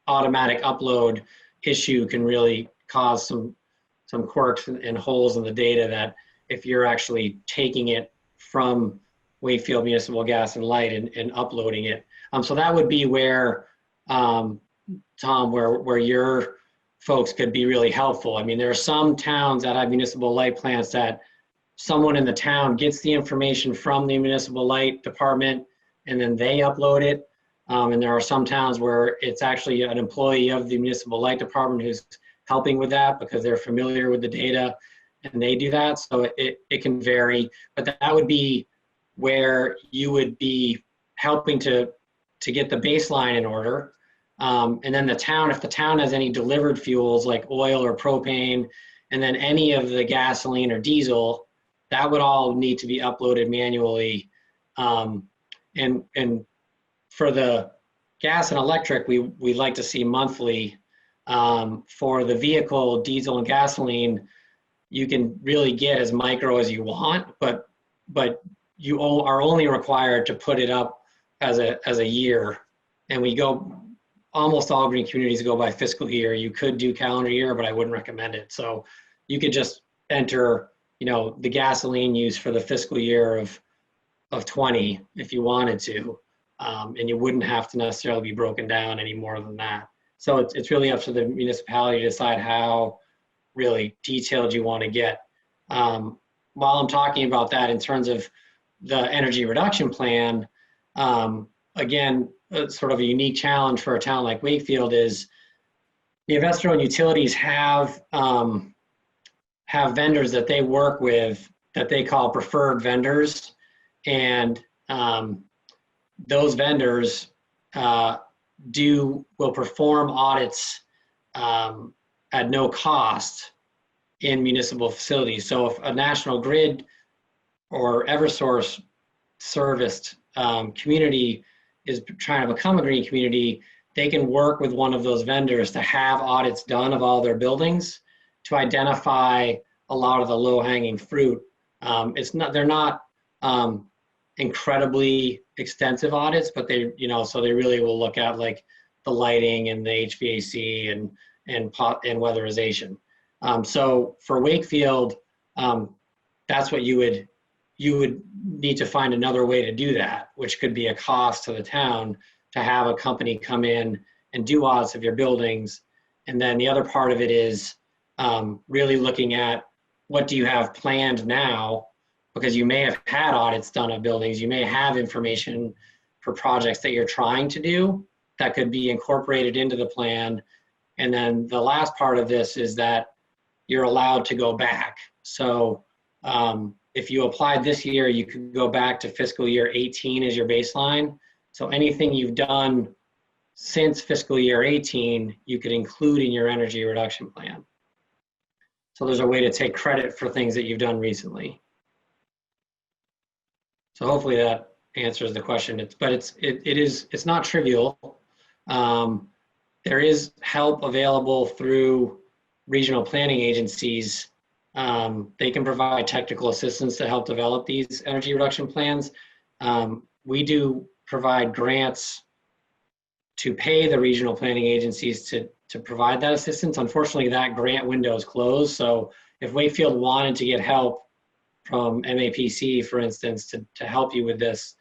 automatic upload issue can really cause some quirks and holes in the data, that if you're actually taking it from Wakefield Municipal Gas and Light and uploading it. So that would be where, Tom, where your folks could be really helpful. I mean, there are some towns that have municipal light plants that someone in the town gets the information from the municipal light department and then they upload it. And there are some towns where it's actually an employee of the municipal light department who's helping with that because they're familiar with the data and they do that. So it can vary, but that would be where you would be helping to get the baseline in order. And then the town, if the town has any delivered fuels like oil or propane, and then any of the gasoline or diesel, that would all need to be uploaded manually. And for the gas and electric, we like to see monthly. For the vehicle, diesel and gasoline, you can really get as micro as you want, but you are only required to put it up as a year. And we go, almost all green communities go by fiscal year. You could do calendar year, but I wouldn't recommend it. So you could just enter, the gasoline use for the fiscal year of 20 if you wanted to, and you wouldn't have to necessarily be broken down any more than that. So it's really up to the municipality to decide how really detailed you want to get. While I'm talking about that in terms of the energy reduction plan, again, sort of a unique challenge for a town like Wakefield is the investor-owned utilities have vendors that they work with that they call preferred vendors, and those vendors will perform audits at no cost in municipal facilities. So if a National Grid or Eversource serviced community is trying to become a green community, they can work with one of those vendors to have audits done of all their buildings to identify a lot of the low-hanging fruit. They're not incredibly extensive audits, but so they really will look at like the lighting and the HVAC and weatherization. So for Wakefield, that's what you would need to find another way to do that, which could be a cost to the town to have a company come in and do audits of your buildings. And then the other part of it is really looking at what do you have planned now, because you may have had audits done of buildings. You may have information for projects that you're trying to do that could be incorporated into the plan. And then the last part of this is that you're allowed to go back. So if you applied this year, you could go back to fiscal year 18 as your baseline. So anything you've done since fiscal year 18, you could include in your energy reduction plan. So there's a way to take credit for things that you've done recently. So hopefully that answers the question. It's not trivial. There is help available through regional planning agencies. They can provide technical assistance to help develop these energy reduction plans. We do provide grants to pay the regional planning agencies to provide that assistance. Unfortunately, that grant window is closed. So if Wakefield wanted to get help from MAPC, for instance, to help you with this,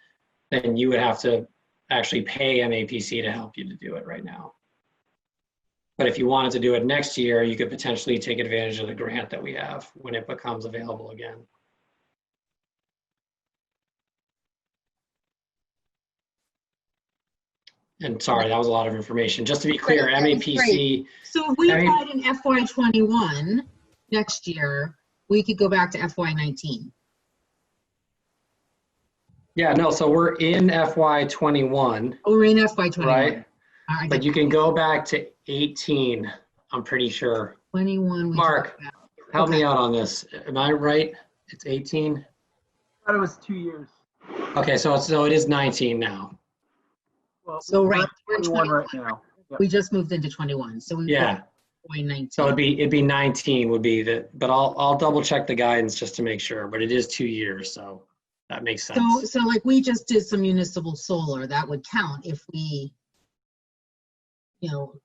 then you would have to actually pay MAPC to help you to do it right now. But if you wanted to do it next year, you could potentially take advantage of the grant that we have when it becomes available again. And sorry, that was a lot of information. Just to be clear, MAPC. So if we applied in FY21 next year, we could go back to FY19. Yeah, no, so we're in FY21. Oh, we're in FY21. Right? But you can go back to 18, I'm pretty sure. 21. Mark, help me out on this. Am I right? It's 18? I thought it was 2 years. Okay, so it is 19 now. Well, so right, we're 21 right now. Yep. We just moved into 21. So we 19. So it'd be 19 would be the, but I'll double check the guidance just to make sure, but it is 2 years, so that makes sense. So like we just did some municipal solar, that would count if we,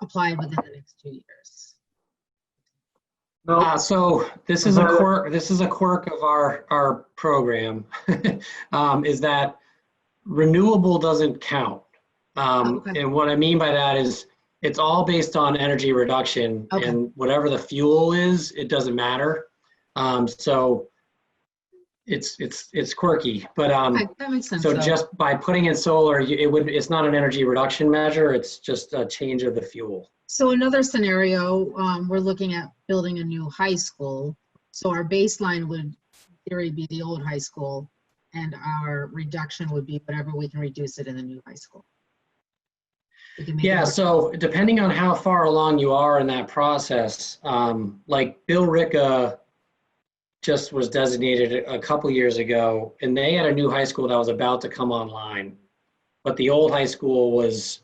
applied within the next 2 years. So this is a quirk. This is a quirk of our program, is that renewable doesn't count. And what I mean by that is it's all based on energy reduction, and whatever the fuel is, it doesn't matter. So it's quirky, but that makes sense. So just by putting in solar, it's not an energy reduction measure. It's just a change of the fuel. So another scenario, we're looking at building a new high school. So our baseline would in theory be the old high school, and our reduction would be whatever we can reduce it in the new high school. Yeah, so depending on how far along you are in that process, like Bill Ricca just was designated a couple years ago, and they had a new high school that was about to come online, but the old high school was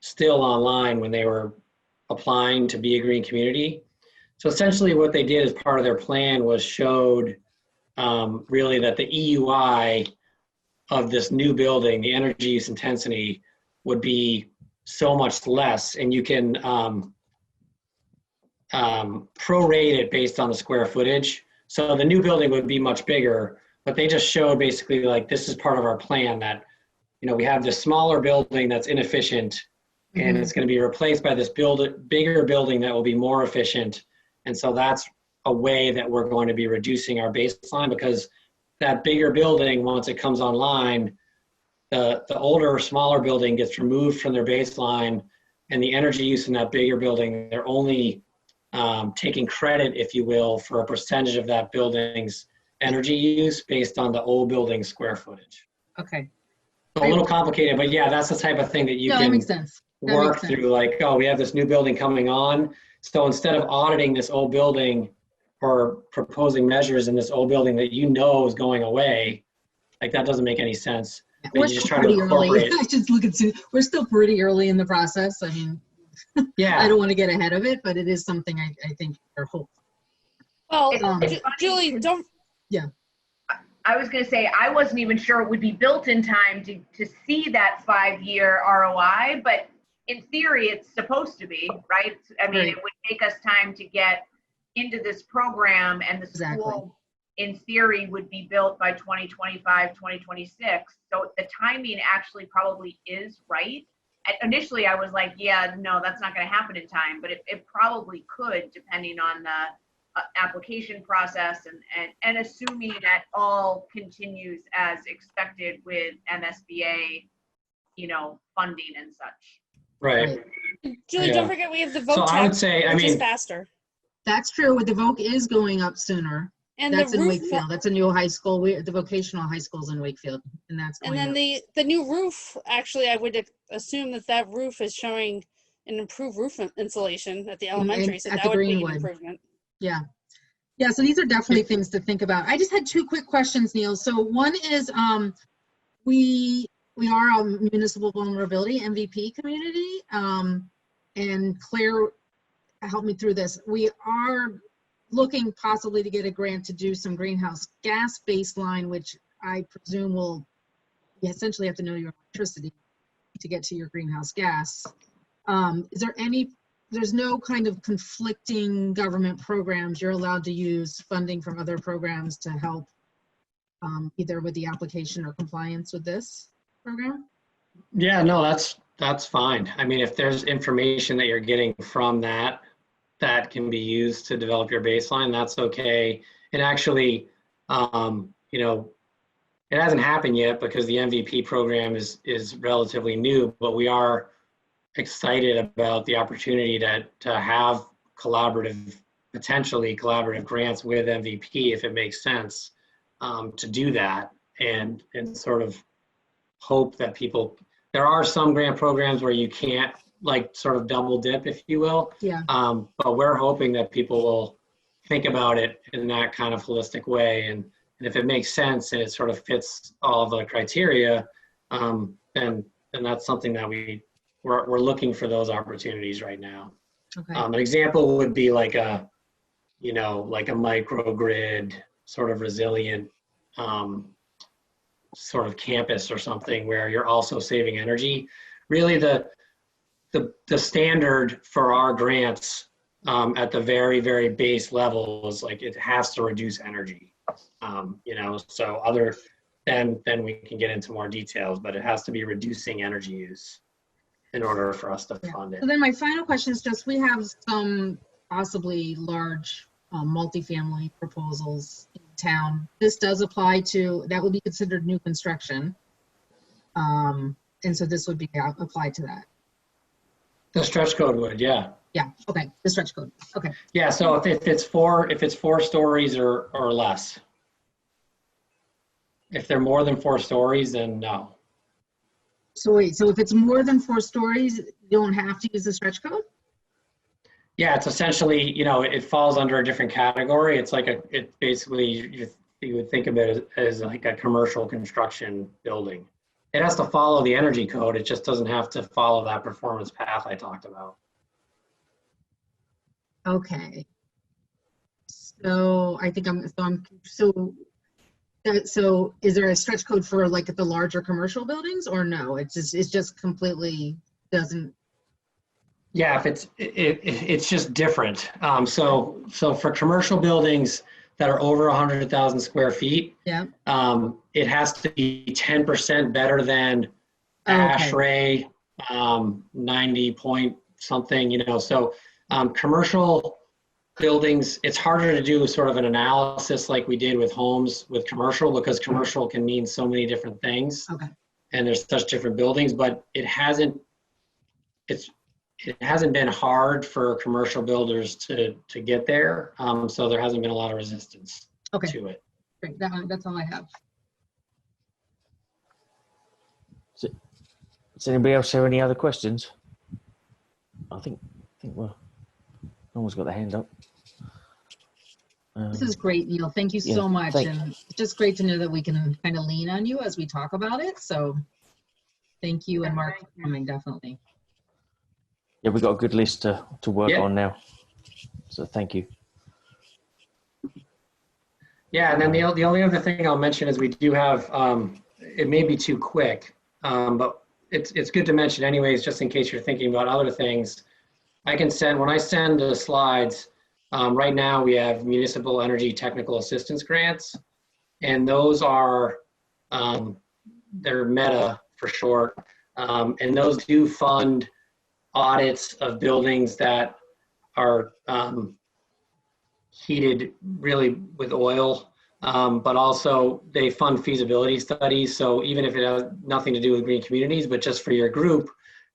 still online when they were applying to be a green community. So essentially what they did as part of their plan was showed really that the EUI of this new building, the energy use intensity, would be so much less, and you can prorate it based on the square footage. So the new building would be much bigger, but they just showed basically like, this is part of our plan that, we have this smaller building that's inefficient, and it's going to be replaced by this bigger building that will be more efficient. And so that's a way that we're going to be reducing our baseline, because that bigger building, once it comes online, the older, smaller building gets removed from their baseline, and the energy use in that bigger building, they're only taking credit, if you will, for a percentage of that building's energy use based on the old building square footage. Okay. So a little complicated, but yeah, that's the type of thing that you That can makes sense. That work makes sense. through, like, oh, we have this new building coming on. So instead of auditing this old building or proposing measures in this old building that is going away, like, that doesn't make any sense. We're You just still try to pretty early. incorporate it. I just look at, we're still pretty early in the process. I mean, Yeah. I don't want to get ahead of it, but it is something I think are hopeful. Well, It's funny, Julie, 'cause don't. Yeah. I was going to say, I wasn't even sure it would be built in time to see that 5-year ROI, but in theory, it's supposed to be, right? I mean, Right. it would take us time to get into this program, and the school, in theory, would be built by 2025, 2026. So the timing actually probably is right. Initially, I was like, yeah, no, that's not going to happen in time, but it probably could, depending on the application process and assuming that all continues as expected with MSBA, funding and such. Right. Julie, Yeah. don't forget we have the vote So I would tax, say, which is faster. That's true. The VOC is going up sooner. And that's the in roof- Wakefield. That's a new high school. The vocational high school's in Wakefield, and that's And going then up. the new roof, actually, I would assume that roof is showing an improved roof insulation at the elementary, so at that the would be an Greenwood. improvement. Yeah. Yeah, so these are definitely things to think about. I just had two quick questions, Neil. So one is we are a municipal vulnerability MVP community. And Claire helped me through this. We are looking possibly to get a grant to do some greenhouse gas baseline, which I presume you essentially have to know your electricity to get to your greenhouse gas. There's no kind of conflicting government programs. You're allowed to use funding from other programs to help either with the application or compliance with this program? Yeah, no, that's fine. I mean, if there's information that you're getting from that can be used to develop your baseline, that's okay. And actually, it hasn't happened yet because the MVP program is relatively new, but we are excited about the opportunity to have potentially collaborative grants with MVP if it makes sense to do that, and sort of hope that there are some grant programs where you can't sort of double dip, if you will. Yeah. But we're hoping that people will think about it in that kind of holistic way, and if it makes sense and it sort of fits all of the criteria, then that's something that we're looking for those opportunities right now. Okay. An example would be like a microgrid sort of resilient sort of campus or something where you're also saving energy. Really the standard for our grants at the very, very base level is it has to reduce energy. So other then we can get into more details, but it has to be reducing energy use in order for us to fund it. So then my final question is just, we have some possibly large multifamily proposals in town. This does apply to, that would be considered new construction. And so this would be applied to that. The stretch code would, yeah. Yeah, okay, the stretch code, okay. Yeah, so if it's 4 stories or less. If they're more than 4 stories, then no. So wait, so if it's more than 4 stories, you don't have to use the stretch code? Yeah, it's essentially, it falls under a different category. It's basically, you would think of it as like a commercial construction building. it has to follow the energy code. It just doesn't have to follow that performance path I talked about. Okay. So I think so is there a stretch code for like the larger commercial buildings, or no? It's just completely doesn't. Yeah, if it's just different. So for commercial buildings that are over 100,000 square feet, yeah, it has to be 10% better than okay. ASHRAE, 90 point something, you know. So commercial buildings, it's harder to do sort of an analysis like we did with homes with commercial, because commercial can mean so many different things. Okay. And there's such different buildings, but it hasn't been hard for commercial builders to get there. So there hasn't been a lot of resistance to it. Great. That's all I have. Does anybody else have any other questions? I think well, no one's got their hand up. This is great, Neil. Thank you so much. And it's just great to know that we can kind of lean on you as we talk about it. So thank you and Mark for coming, definitely. Yeah, we've got a good list to work on now. So thank you. Yeah, and then the only other thing I'll mention is we do have, it may be too quick, but it's good to mention anyways, just in case you're thinking about other things. When I send the slides, right now we have municipal energy technical assistance grants, and those are, they're META for short, and those do fund audits of buildings that are heated really with oil, but also they fund feasibility studies. So even if it has nothing to do with green communities, but just for your group,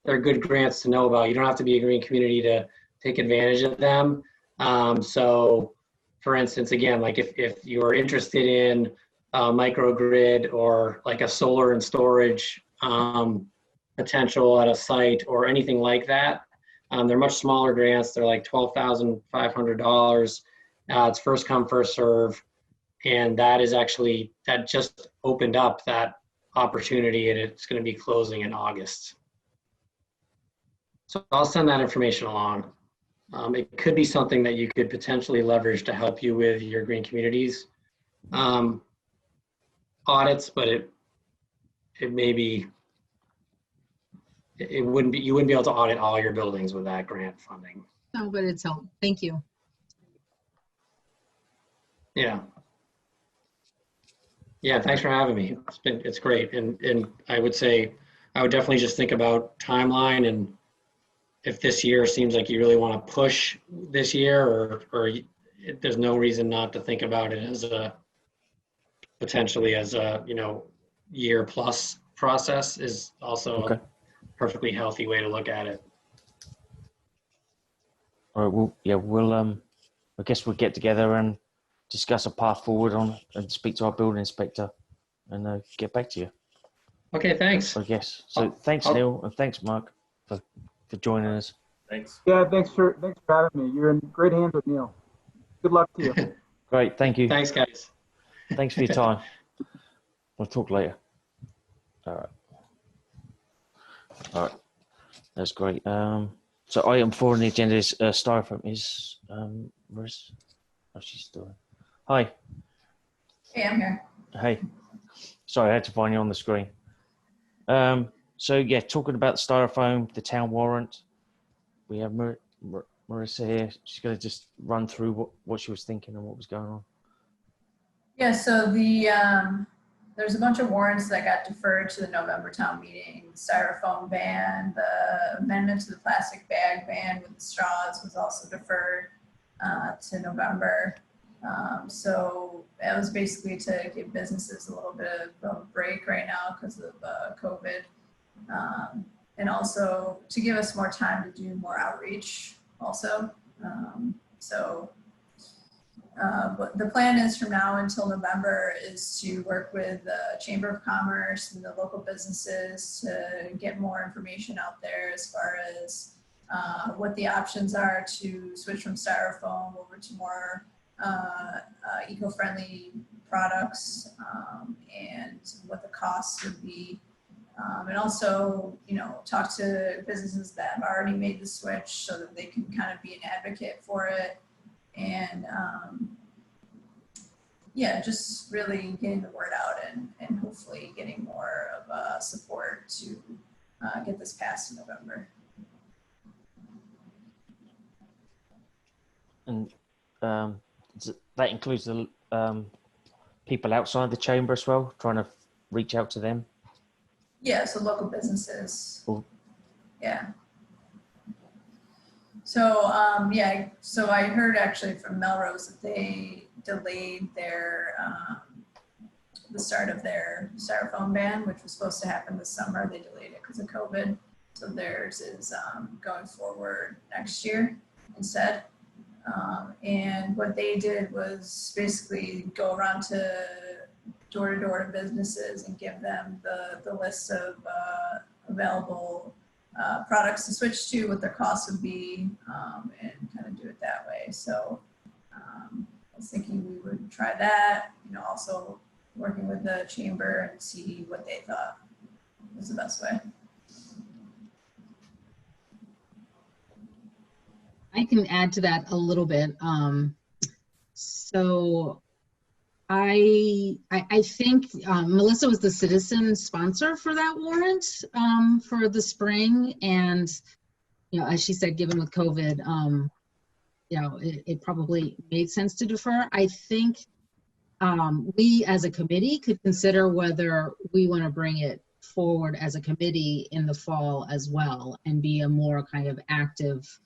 they're good grants to know about. You don't have to be a green community to take advantage of them. So for instance, again, like if you're interested in microgrid or like a solar and storage potential at a site or anything like that, they're much smaller grants. They're like $12,500. It's first come, first serve. And that just opened up that opportunity, and it's going to be closing in August. So I'll send that information along. It could be something that you could potentially leverage to help you with your green communities audits, but it may be, you wouldn't be able to audit all your buildings with that grant funding. No, but it's helpful. Thank you. Yeah. Yeah, thanks for having me. It's great. And I would definitely just think about timeline, and if this year seems like you really want to push this year, or there's no reason not to think about it as potentially as a, year plus process is also a perfectly healthy way to look at it. All right, we'll I guess we'll get together and discuss a path forward and speak to our building inspector and get back to you. Okay, thanks. I guess. So thanks, Neil, and thanks, Mark, for joining us. Thanks. Yeah, thanks for having me. You're in great hands with Neil. Good luck to you. Great, thank you. Thanks, guys. Thanks for your time. We'll talk later. All right. That's great. So item 4 on the agenda is styrofoam. Where's she's doing? Hi. Hey, I'm here. Hey. Sorry, I had to find you on the screen. So yeah, talking about the styrofoam, the town warrant. We have Marissa here. She's going to just run through what she was thinking and what was going on. Yeah, so there's a bunch of warrants that got deferred to the November town meeting. The styrofoam ban, the amendment to the plastic bag ban with the straws was also deferred to November. So that was basically to give businesses a little bit of a break right now because of COVID. And also to give us more time to do more outreach also. But the plan is from now until November is to work with the Chamber of Commerce and the local businesses to get more information out there as far as what the options are to switch from styrofoam over to more eco-friendly products and what the costs would be And also, talk to businesses that have already made the switch so that they can kind of be an advocate for it. And yeah, just really getting the word out and hopefully getting more of support to get this passed in November. And that includes the people outside the chamber as well, trying to reach out to them. Yeah, so local businesses. Cool. Yeah. So yeah, so I heard actually from Melrose that they delayed their the start of their styrofoam ban, which was supposed to happen this summer. They delayed it because of COVID. So theirs is going forward next year instead. And what they did was basically go around to door-to-door to businesses and give them the list of available products to switch to, what their costs would be, and kind of do it that way. So I was thinking we would try that, also working with the chamber and see what they thought was the best way. I can add to that a little bit. So I think Melissa was the citizen sponsor for that warrant for the spring, and as she said, given with COVID, it probably made sense to defer. I think we as a committee could consider whether we want to bring it forward as a committee in the fall as well, and be a more kind of active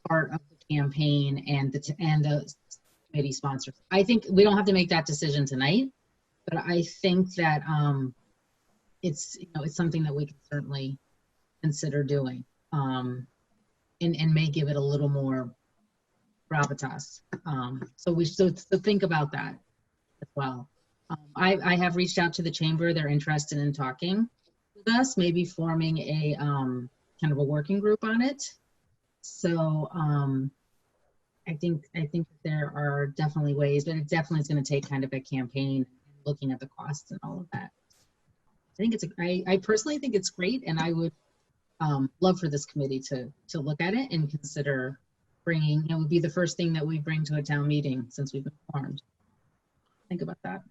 part of the campaign and the committee sponsors. I think we don't have to make that decision tonight, but I think that it's something that we can certainly consider doing, and may give it a little more gravitas. So we should think about that as well. I have reached out to the chamber. They're interested in talking with us, maybe forming a kind of a working group on it. So I think there are definitely ways, but it definitely is going to take kind of a campaign, looking at the costs and all of that. I personally think it's great, and I would love for this committee to look at it and consider bringing. It would be the first thing that we bring to a town meeting since we've been formed. Think about that,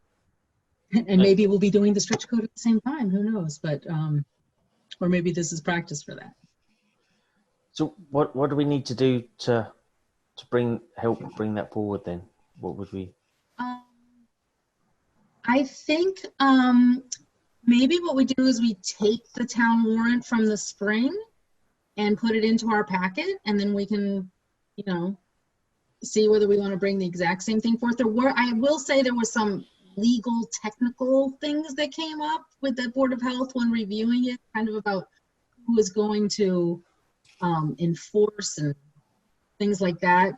and maybe we'll be doing the stretch code at the same time. Who knows? But or maybe this is practice for that. So what do we need to do to help bring that forward then? What would we? I think maybe what we do is we take the town warrant from the spring and put it into our packet, and then we can, see whether we want to bring the exact same thing forth. I will say there was some legal technical things that came up with the Board of Health when reviewing it, kind of about who was going to enforce and things like that.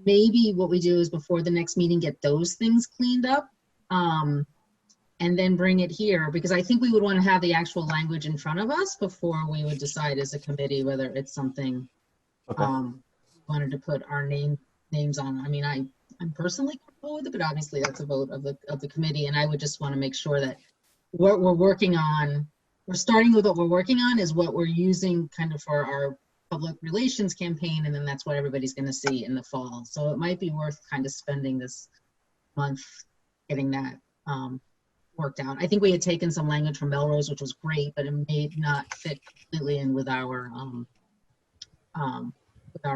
Maybe what we do is before the next meeting, get those things cleaned up, and then bring it here, because I think we would want to have the actual language in front of us before we would decide as a committee whether it's something we wanted to put our names on. I mean, I'm personally comfortable with it, but obviously that's a vote of the committee, and I would just want to make sure that what we're working on, we're starting with what we're working on is what we're using kind of for our public relations campaign, and then that's what everybody's going to see in the fall. So it might be worth kind of spending this month getting that worked out. I think we had taken some language from Melrose, which was great, but it may not fit completely in with our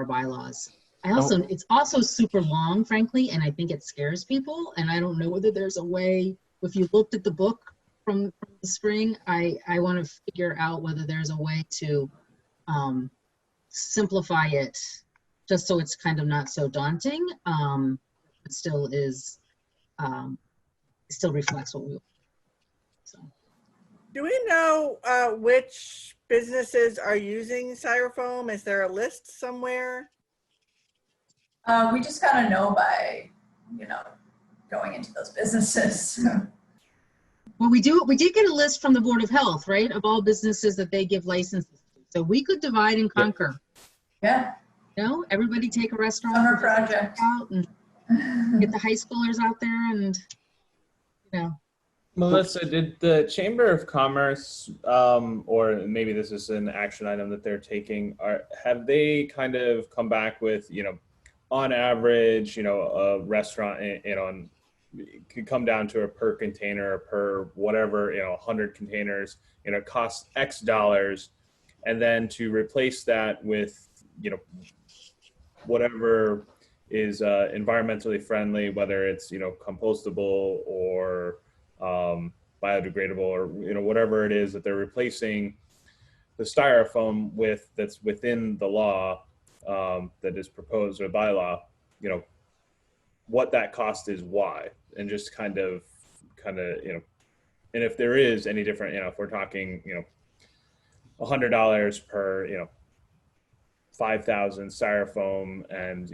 bylaws. It's also super long, frankly, and I think it scares people. And I don't know whether there's a way. If you looked at the book from the spring, I want to figure out whether there's a way to simplify it, just so it's kind of not so daunting, but still is still reflects what we want. So. Do we know which businesses are using styrofoam? Is there a list somewhere? We just kind of know by, going into those businesses. Well, we did get a list from the Board of Health, right, of all businesses that they give licenses to. So we could divide and conquer. Yeah. Everybody take a restaurant. Summer project. Out and get the high schoolers out there and, Melissa, did the Chamber of Commerce, or maybe this is an action item that they're taking, have they kind of come back with, on average, a restaurant, could come down to a per container, per whatever, 100 containers, costs X dollars, and then to replace that with, whatever is environmentally friendly, whether it's, compostable or biodegradable or whatever it is that they're replacing the styrofoam with, that's within the law that is proposed or bylaw, what that cost is, why, and just kind of and if there is any different, if we're talking $100 per 5,000 styrofoam, and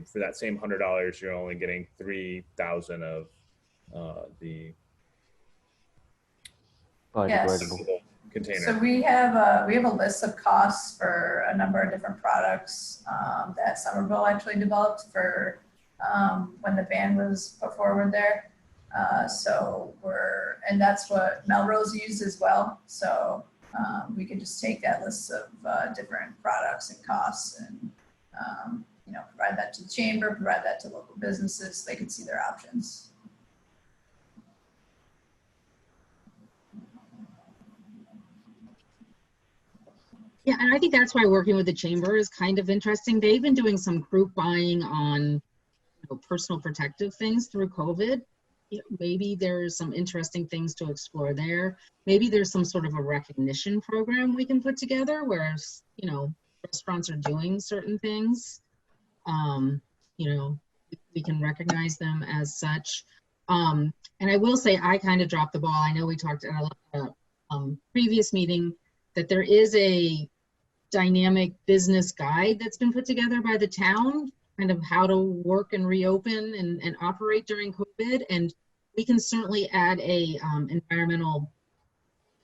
for that same $100 you're only getting 3,000 of the biodegradable container. So we have a list of costs for a number of different products that Somerville actually developed for when the ban was put forward there. And that's what Melrose used as well. So we could just take that list of different products and costs and provide that to the chamber, provide that to local businesses so they could see their options. Yeah, and I think that's why working with the chamber is kind of interesting. They've been doing some group buying on personal protective things through COVID. Maybe there's some interesting things to explore there. Maybe there's some sort of a recognition program we can put together where, restaurants are doing certain things. We can recognize them as such. And I will say I kind of dropped the ball. I know we talked at a previous meeting that there is a dynamic business guide that's been put together by the town, kind of how to work and reopen and operate during COVID. And we can certainly add a environmental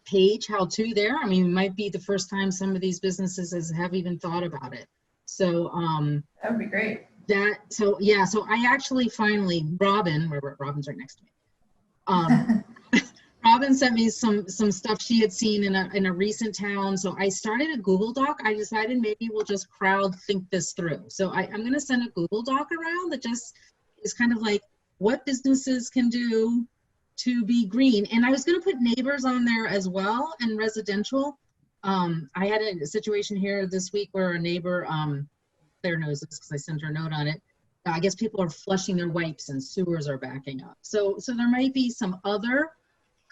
page how-to there. I mean, it might be the first time some of these businesses have even thought about it. So that would be great. So I actually finally, Robin's right next to me. Robin sent me some stuff she had seen in a recent town. So I started a Google Doc. I decided maybe we'll just crowd think this through. So I'm going to send a Google Doc around that just is kind of like what businesses can do to be green. And I was going to put neighbors on there as well and residential. I had a situation here this week where a neighbor, Claire knows this because I sent her a note on it. I guess people are flushing their wipes and sewers are backing up. So there might be some other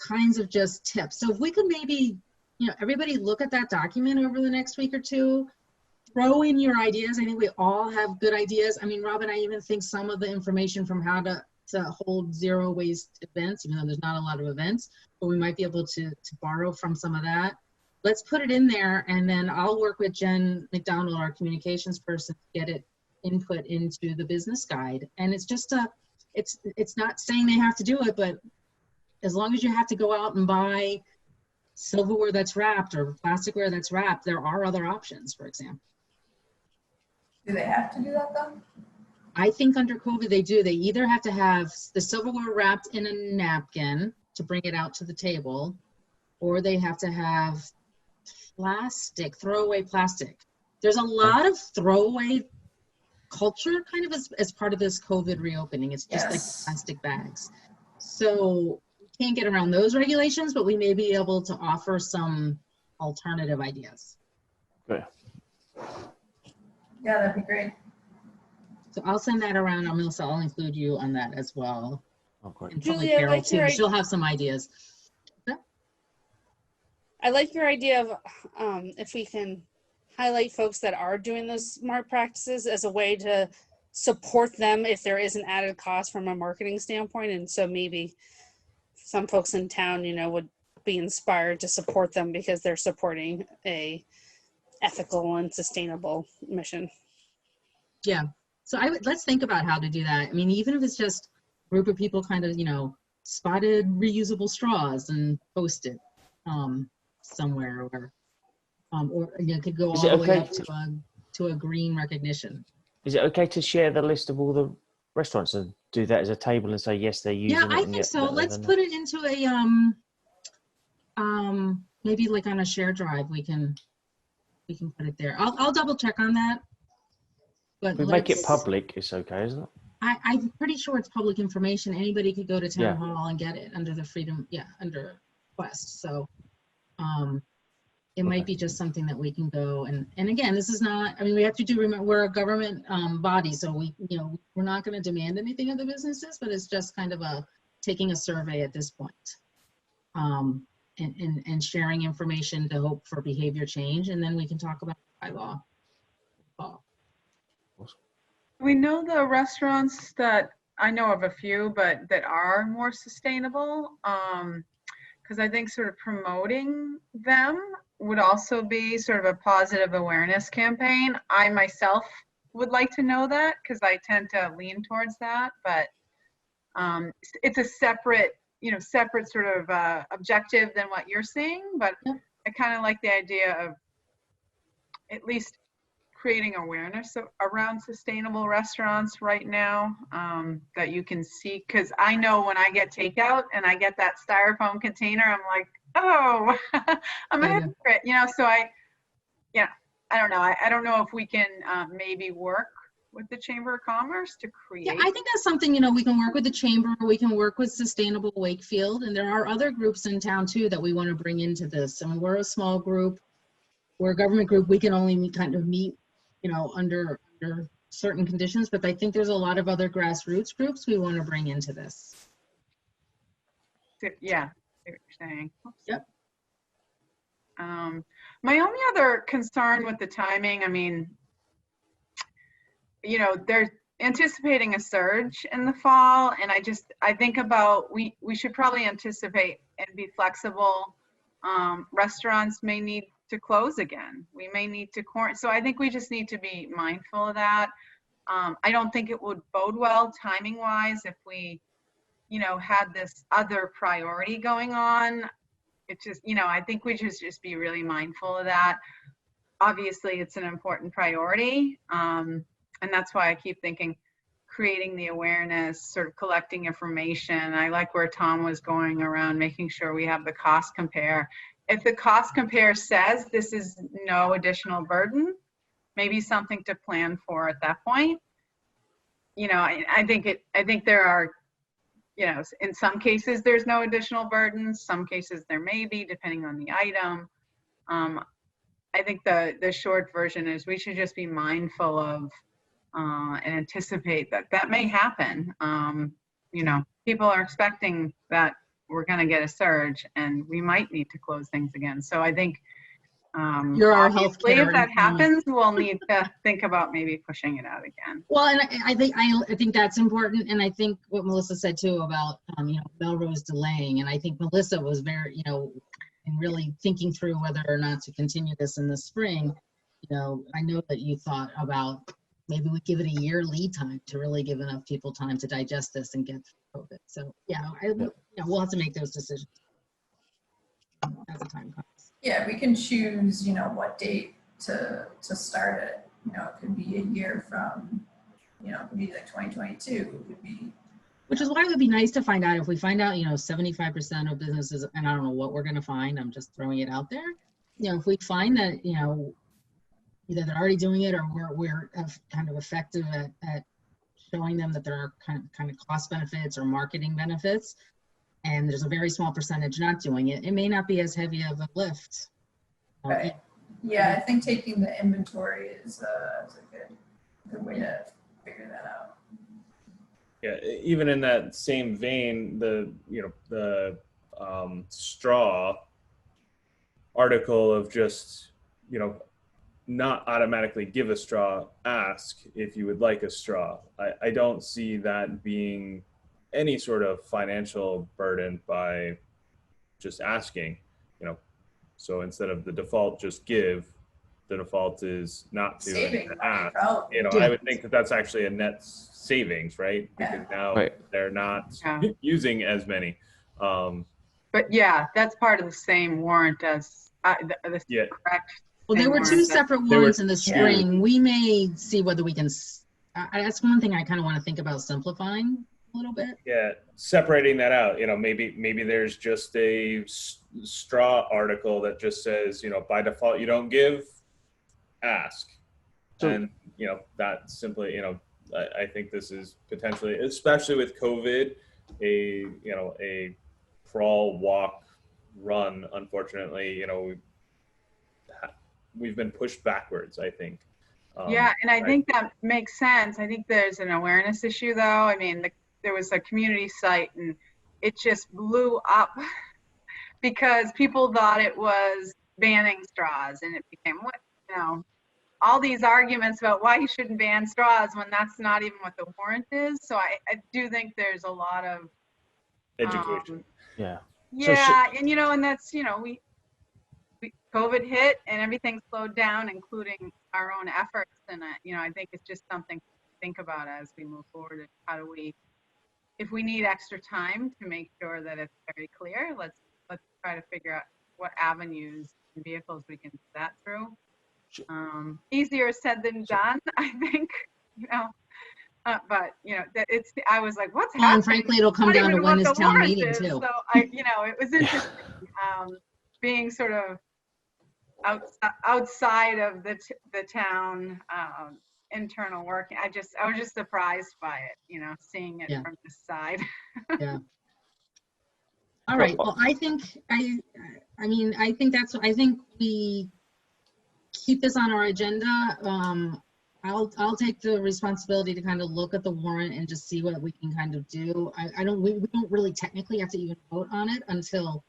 kinds of just tips. So if we could maybe, everybody look at that document over the next week or two, throw in your ideas. I think we all have good ideas. I mean, Robin, I even think some of the information from how to hold zero waste events, even though there's not a lot of events, but we might be able to borrow from some of that. Let's put it in there, and then I'll work with Jen McDonald, our communications person, to get it input into the business guide. And it's just it's not saying they have to do it, but as long as you have to go out and buy silverware that's wrapped or plasticware that's wrapped, there are other options, for example. Do they have to do that though? I think under COVID they do. They either have to have the silverware wrapped in a napkin to bring it out to the table, or they have to have throwaway plastic. There's a lot of throwaway culture kind of as part of this COVID reopening. It's just like plastic bags. So we can't get around those regulations, but we may be able to offer some alternative ideas. Good. Yeah, that'd be great. So I'll send that around. Melissa, I'll include you on that as well. Okay. And probably Julia, Carol too. She'll have some ideas. I like your idea of if we can highlight folks that are doing those smart practices as a way to support them if there is an added cost from a marketing standpoint. And so maybe some folks in town, would be inspired to support them because they're supporting a ethical and sustainable mission. Yeah. So let's think about how to do that. I mean, even if it's just a group of people kind of, spotted reusable straws and post it somewhere, or could go all the way up to a green recognition. Is it okay to share the list of all the restaurants and do that as a table and say yes, they're using Yeah, it. I and think yet so. they're Let's not. put it into a maybe like on a share drive. We can put it there. I'll double check on that. But If we make it let's- public, it's okay, isn't it? I'm pretty sure it's public information. Anybody could go to town Yeah. hall and get it under the freedom, under request. So it might be just something that we can go and again, this is not, I mean, we have to remember, we're a government body, so we're not going to demand anything of the businesses, but it's just kind of taking a survey at this point. And sharing information to hope for behavior change, and then we can talk about bylaw. We know the restaurants that I know of a few, but that are more sustainable. Because I think sort of promoting them would also be sort of a positive awareness campaign. I myself would like to know that because I tend to lean towards that, but it's a separate sort of objective than what you're saying. But I kind of like the idea of at least creating awareness around sustainable restaurants right now that you can see. Because I know when I get takeout and I get that styrofoam container, I'm like, oh, I'm a hypocrite, So I don't know. I don't know if we can maybe work with the Chamber of Commerce to create. Yeah, I think that's something, we can work with the Chamber, we can work with Sustainable Wakefield, and there are other groups in town too that we want to bring into this. I mean, we're a small group, we're a government group, we can only meet under certain conditions, but I think there's a lot of other grassroots groups we want to bring into this. Yeah, I see what you're saying. Oops. Yep. My only other concern with the timing, I mean, they're anticipating a surge in the fall, and I think about we should probably anticipate and be flexible. Restaurants may need to close again. We may need to quarantine. So I think we just need to be mindful of that. I don't think it would bode well timing wise if we, had this other priority going on. It just, I think we should just be really mindful of that. Obviously, it's an important priority. And that's why I keep thinking creating the awareness, sort of collecting information. I like where Tom was going around making sure we have the cost compare. If the cost compare says this is no additional burden, maybe something to plan for at that point. I think there are, in some cases there's no additional burdens. Some cases there may be, depending on the item. I think the short version is we should just be mindful of and anticipate that may happen. People are expecting that we're going to get a surge and we might need to close things again. So I think You're our obviously healthcare if that happens, we'll need to think about maybe pushing it out again. Well, and I think that's important, and I think what Melissa said too about Melrose delaying, and I think Melissa was very in really thinking through whether or not to continue this in the spring. I know that you thought about maybe we give it a year lead time to really give enough people time to digest this and get through COVID. So we'll have to make those decisions as the time comes. Yeah, we can choose, what date to start it. It could be a year from, it could be like 2022. It could be. Which is why it would be nice to find out if we find out, 75% of businesses, and I don't know what we're going to find. I'm just throwing it out there. If we find that, either they're already doing it or we're kind of effective at showing them that there are kind of cost benefits or marketing benefits, and there's a very small percentage not doing it, it may not be as heavy of a lift. Right. Yeah, I think taking the inventory is a good way to figure that out. Yeah, even in that same vein, the straw article of just not automatically give a straw, ask if you would like a straw. I don't see that being any sort of financial burden by just asking, so instead of the default just give, the default is not to ask. I would think that that's actually a net savings, right? Because now they're not using as many. But yeah, that's part of the same warrant as the correct. Well, there were two separate warrants in the spring. We may see whether we can that's one thing I kind of want to think about simplifying a little bit. Yeah, separating that out, maybe there's just a straw article that just says, by default, you don't give, ask. So, and, that simply, I think this is potentially, especially with COVID, a crawl, walk, run, unfortunately, we've been pushed backwards, I think. Yeah, and I think that makes sense. I think there's an awareness issue, though. I mean, there was a community site, and it just blew up because people thought it was banning straws, and it became all these arguments about why you shouldn't ban straws when that's not even what the warrant is. So I do think there's a lot of education. Yeah. Yeah, and that's we COVID hit and everything slowed down, including our own efforts. And I think it's just something to think about as we move forward. And how do we, if we need extra time to make sure that it's very clear, let's try to figure out what avenues and vehicles we can do that through. Easier said than done, I think. But I was like, what's happening? And frankly, it'll come down to when is town meeting too. So it was interesting being sort of outside of the town internal work. I was just surprised by it, seeing it from this side. Yeah. All right. Well, I think we keep this on our agenda. I'll take the responsibility to kind of look at the warrant and just see what we can kind of do. We don't really technically have to even vote on it until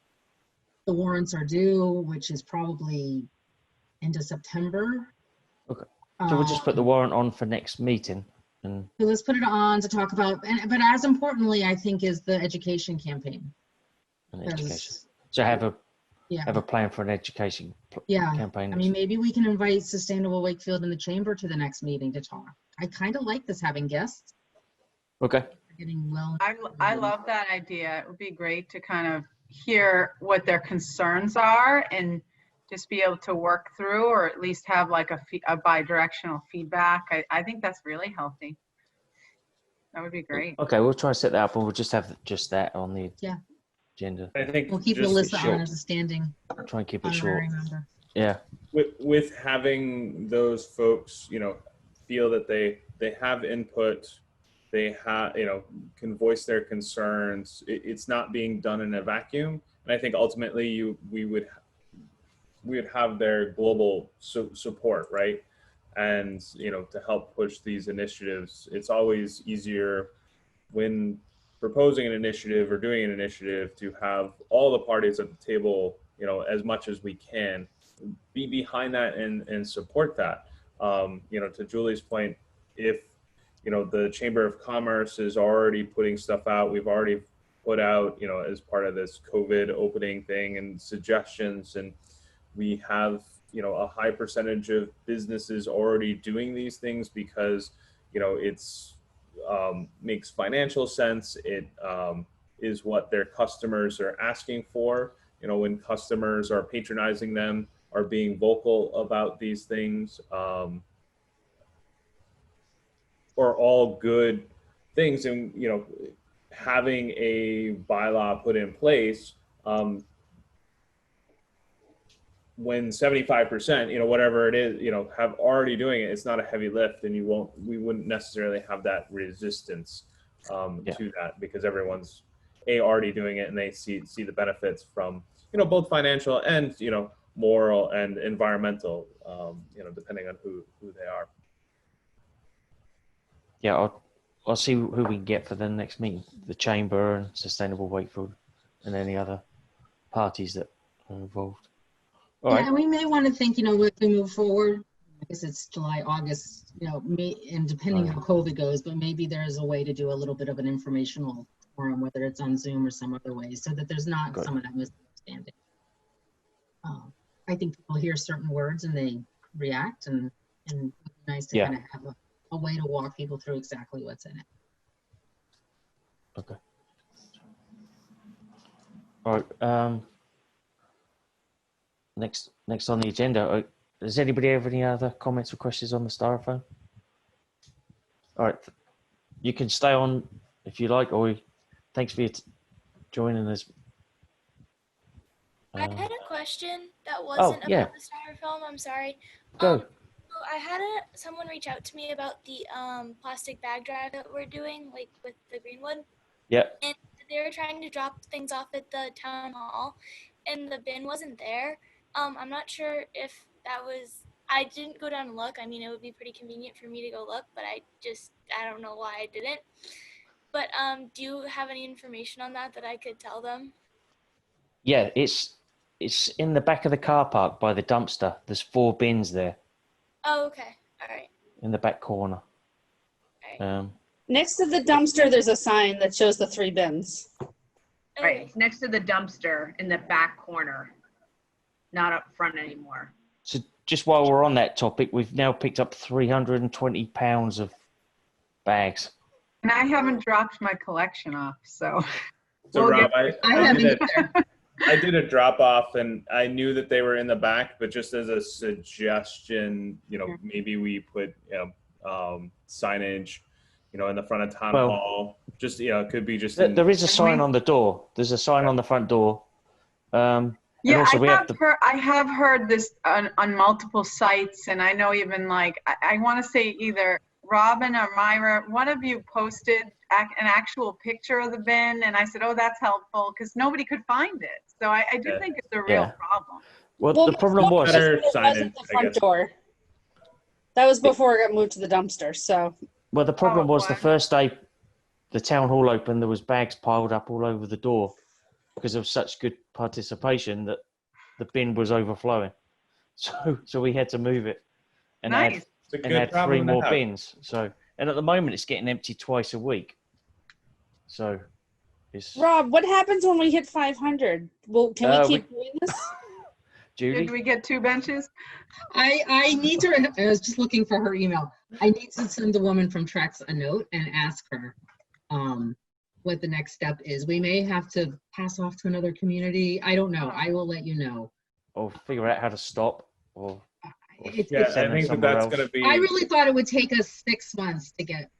the warrants are due, which is probably into September. Okay. So we'll just put the warrant on for next meeting. And so let's put it on to talk about, but as importantly, I think, is the education campaign. Education. So have a plan for an education campaign. I mean, maybe we can invite Sustainable Wakefield and the Chamber to the next meeting to talk. I kind of like this, having guests. Okay. Getting well. I love that idea. It would be great to kind of hear what their concerns are and just be able to work through, or at least have like a bi-directional feedback. I think that's really healthy. That would be great. Okay, we'll try to set that up, and we'll just have just that on the agenda. I think we'll keep Alyssa on as a standing. Try and keep it short. Member. Yeah. With having those folks, feel that they have input, they have, can voice their concerns. It's not being done in a vacuum. And I think ultimately we would have their global support, right? And, to help push these initiatives. It's always easier when proposing an initiative or doing an initiative to have all the parties at the table, as much as we can, be behind that and support that. To Julie's point, if, the Chamber of Commerce is already putting stuff out, we've already put out, as part of this COVID opening thing and suggestions, and we have, a high percentage of businesses already doing these things because, it's makes financial sense. It is what their customers are asking for. When customers are patronizing them, are being vocal about these things, are all good things. And, having a bylaw put in place, when 75%, whatever it is, have already doing it, it's not a heavy lift, and we wouldn't necessarily have that resistance to that, because everyone's already doing it, and they see the benefits from, both financial and, moral and environmental, depending on who they are. Yeah, I'll see who we can get for the next meeting, the Chamber and Sustainable Wakefield and any other parties that are involved. And we may want to think, if we move forward, I guess it's July, August, and depending how COVID goes, but maybe there's a way to do a little bit of an informational forum, whether it's on Zoom or some other way, so that there's not some of that misunderstanding. I think people hear certain words and they react, and it's nice to kind of have a way to walk people through exactly what's in it. Okay. All right. Next on the agenda, does anybody have any other comments or questions on the styrofoam? All right. You can stay on if you like, or thanks for joining us. I had a question that Oh, wasn't yeah. about the styrofoam. I'm sorry. Go. So I had someone reach out to me about the plastic bag drive that we're doing, like with the Greenwood. Yeah. And they were trying to drop things off at the town hall, and the bin wasn't there. I'm not sure if that was. I didn't go down and look. I mean, it would be pretty convenient for me to go look, but I don't know why I didn't. But do you have any information on that I could tell them? Yeah, it's in the back of the car park by the dumpster. There's 4 bins there Oh, okay. All right. in the back corner. Next to the dumpster, there's a sign that shows the 3 bins. Right, it's next to the dumpster in the back corner, not up front anymore. So just while we're on that topic, we've now picked up 320 pounds of bags. And I haven't dropped my collection off, so. So Rob, I did a drop off, and I knew that they were in the back, but just as a suggestion, maybe we put signage, in the front of town hall. Just it could be just. There is a sign on the door. There's a sign on the front door. Yeah, also I have heard this on multiple sites, and I know even I want to say either Robin or Myra, one of you posted an actual picture of the bin, and I said, oh, that's helpful, because nobody could find it. So I do think it's a real problem. Well, the problem was it wasn't the front door. That was before it got moved to the dumpster. So. Well, the problem was the first day the town hall opened, there was bags piled up all over the door because of such good participation that the bin was overflowing. So we had to move it and add 3 more bins. So, and at the moment it's getting empty twice a week. So it's Rob, what happens when we hit 500? Well, can we keep doing this? Judy? Did we get 2 benches? I need to, I was just looking for her email. I need to send the woman from Trex a note and ask her what the next step is. We may have to pass off to another community. I don't know. I will let you know. Or figure out how to stop. Or I think that's going to be. I really thought it would take us 6 months to get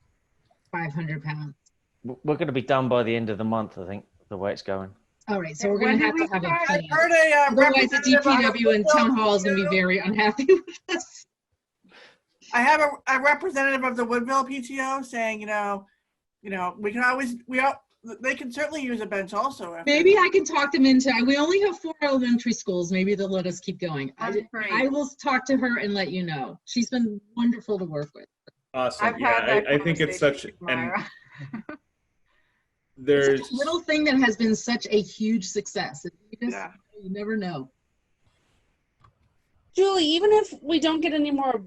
500 pounds. We're going to be done by the end of the month, I think, the way it's going. All right, so we're going to have a plan. I heard a Otherwise, the DPW and town hall is going to be very unhappy with us. I have a representative of the Woodville PTO saying, we can always, they can certainly use a bench also. Maybe I can talk them into, we only have 4 elementary schools. Maybe they'll let us keep going. I will talk to her and let you know. She's been wonderful to work with. Awesome. I think it's such there's a little thing that has been such a huge success. You never know. Julie, even if we don't get any more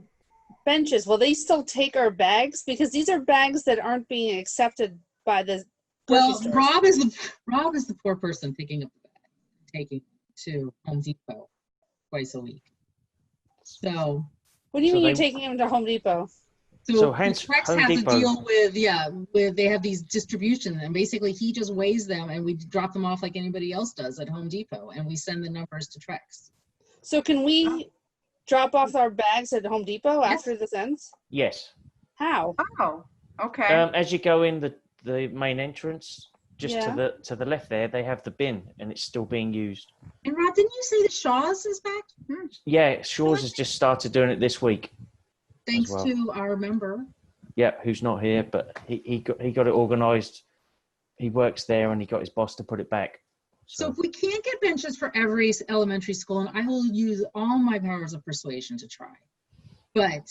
benches, will they still take our bags? Because these are bags that aren't being accepted by the stores. Rob is the poor person picking up the bag, taking to Home Depot twice a week. So what do you mean you're taking them to Home Depot? So Trex has a deal with they have these distribution, and basically he just weighs them and we drop them off like anybody else does at Home Depot, and we send the numbers to Trex. So can we drop off our bags at Home Depot after this ends? Yes. How? Oh, okay. As you go in the main entrance, just to the left there, they have the bin, and it's still being used. And Rob, didn't you say the Shaw's is back? Yeah, Shaw's has just started doing it this week. Thanks to our member. Yeah, who's not here, but he got it organised. He works there, and he got his boss to put it back. So if we can't get benches for every elementary school, and I will use all my powers of persuasion to try, but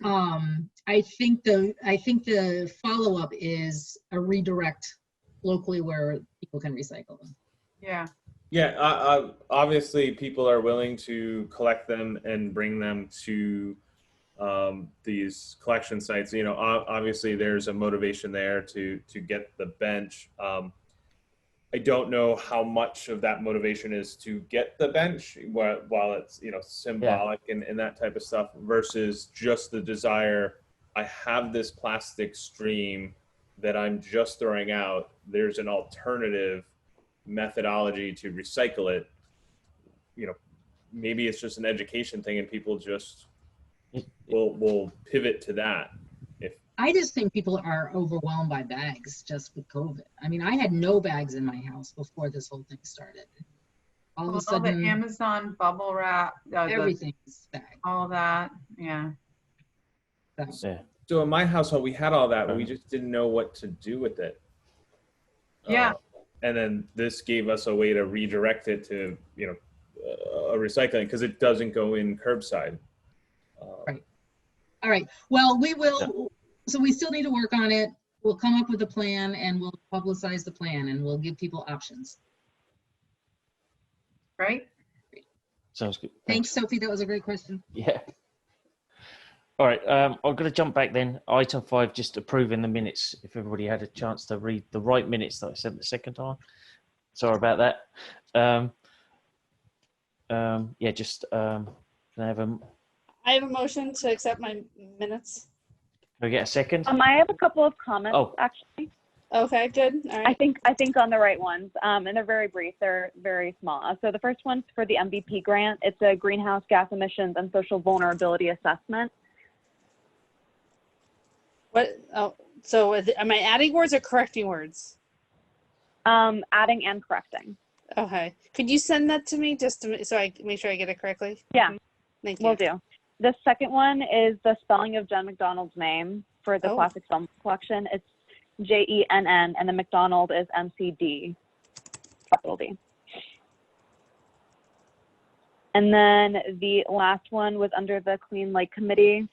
I think the follow up is a redirect locally where people can recycle them. Yeah. Yeah. Obviously, people are willing to collect them and bring them to these collection sites. Obviously there's a motivation there to get the bench. I don't know how much of that motivation is to get the bench while it's symbolic and that type of stuff versus just the desire. I have this plastic stream that I'm just throwing out. There's an alternative methodology to recycle it. Maybe it's just an education thing and people just we'll pivot to that I just think people are overwhelmed by bags just with COVID. I mean, I had no bags in my house before this whole thing started. All of a All the sudden, Amazon bubble wrap, everything's bagged. all that, yeah. Yeah. So in my household, we had all that, but we just didn't know what to do with it. Yeah. And then this gave us a way to redirect it to, a recycling, because it doesn't go in curbside. Right. All right. Well, we will. So we still need to work on it. We'll come up with a plan and we'll publicize the plan and we'll give people options. Right. Sounds good. Thanks, Sophie. That was a great question. Yeah. All right. I'm going to jump back then. Item 5, just approving the minutes. If everybody had a chance to read the right minutes that I sent the second time. Sorry about that. Yeah, just can I have a... I have a motion to accept my minutes. Can I get a second? I have a couple of comments actually. Okay, good. All right. I think on the right ones, and they're very brief. They're very small. So the first one's for the MVP grant. It's a greenhouse gas emissions and social vulnerability assessment. What? Oh, so am I adding words or correcting words? Adding and correcting. Okay. Could you send that to me just to, so I make sure I get it correctly? Yeah. Thank you. Will do. The second one is the spelling of Jen McDonald's name for the plastic film collection. It's Jenn, and the McDonald is McD, capital D. And then the last one was under the Clean Lake Committee,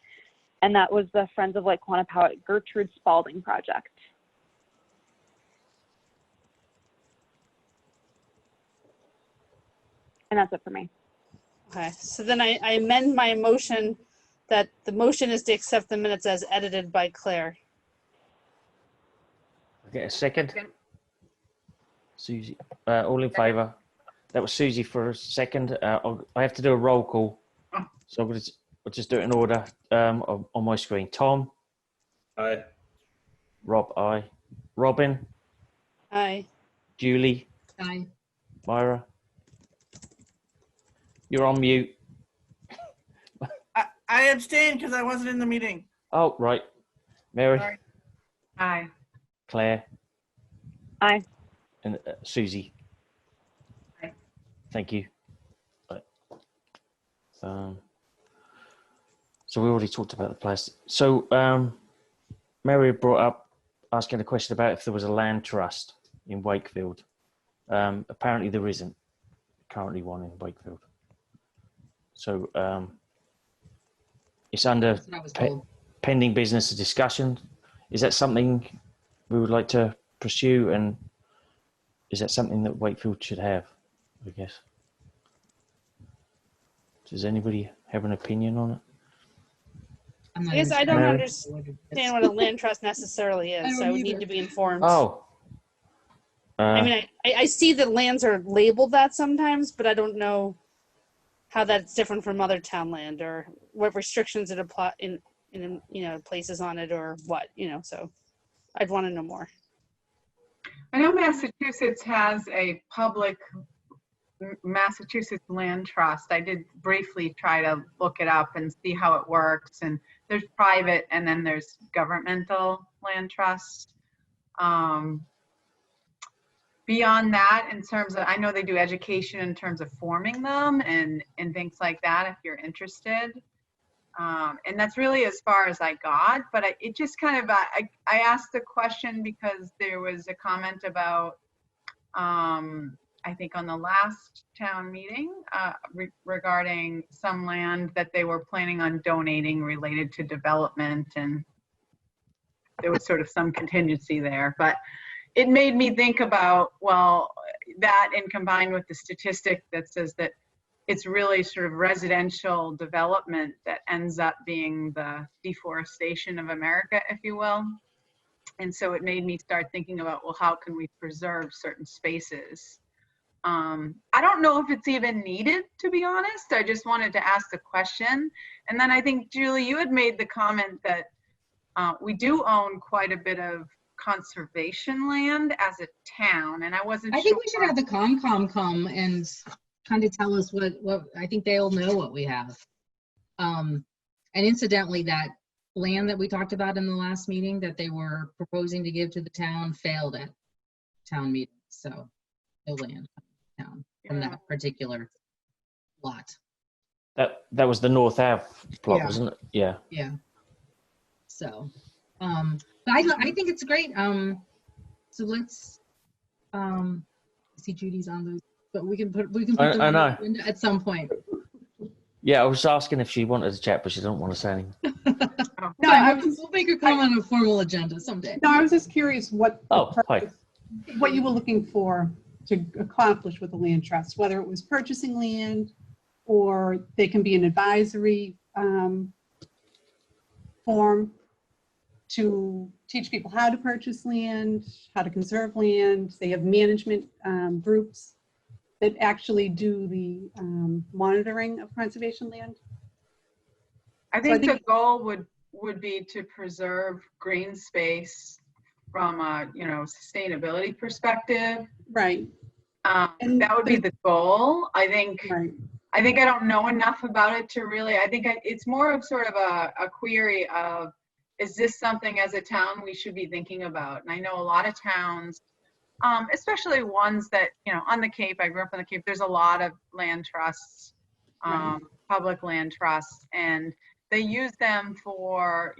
and that was the Friends of Lake Quannapowitt Gertrude Spalding project. And that's it for me. Okay, so then I amend my motion that the motion is to accept the minutes as edited by Claire. Get a second. Susie, all in favour? That was Susie for a second. I have to do a roll call, so I'll just do it in order on my screen. Tom? Aye. Rob, aye. Robin? Aye. Julie? Aye. Myra? You're on mute. I abstained because I wasn't in the meeting. Oh, right. Mary? Sorry. Aye. Claire? Aye. And Susie? Aye. Thank you. Right. So we already talked about the plastic. So Mary brought up asking a question about if there was a land trust in Wakefield. Apparently there isn't currently one in Wakefield. So it's under pending business discussion. Is that something we would like to pursue, and is that something that Wakefield should have, I guess? Does anybody have an opinion on it? I guess I don't understand what a land trust necessarily is, so I would need to be informed. Oh. I mean, I see that lands are labeled that sometimes, but I don't know how that's different from other town land or what restrictions it apply in places on it or what, so I'd want to know more. I know Massachusetts has a public Massachusetts land trust. I did briefly try to look it up and see how it works. And there's private and then there's governmental land trusts. Beyond that, in terms of, I know they do education in terms of forming them and things like that, if you're interested. And that's really as far as I got, but it just kind of, I asked the question because there was a comment about, I think on the last town meeting regarding some land that they were planning on donating related to development, and there was sort of some contingency there, but it made me think about, well, that and combined with the statistic that says that it's really sort of residential development that ends up being the deforestation of America, if you will. And so it made me start thinking about, well, how can we preserve certain spaces? I don't know if it's even needed, to be honest. I just wanted to ask the question. And then I think, Julie, you had made the comment that we do own quite a bit of conservation land as a town, and I wasn't I think we should have the Concom come and kind of tell us what I think they all know what we have. And incidentally, that land that we talked about in the last meeting that they were proposing to give to the town failed at town meeting. So no land town from that particular lot. That was the North Ave plot, Yeah. wasn't it? Yeah. Yeah. So, but I think it's great. So let's, I see Judy's on those, but we can put them I on the know. agenda at some point. Yeah, I was asking if she wanted to chat, but she don't want to say anything. No, we'll make her come on a formal agenda someday. No, I was just curious what hi. what you were looking for to accomplish with the land trust, whether it was purchasing land or they can be an advisory form to teach people how to purchase land, how to conserve land. They have management groups that actually do the monitoring of conservation land. I think the goal would be to preserve green space from a sustainability perspective. Right. And that would be the goal. I think. Right. I think I don't know enough about it to really. I think it's more of sort of a query of, is this something as a town we should be thinking about? And I know a lot of towns, especially ones that on the Cape. I grew up on the Cape. There's a lot of land trusts, public land trusts, and they use them for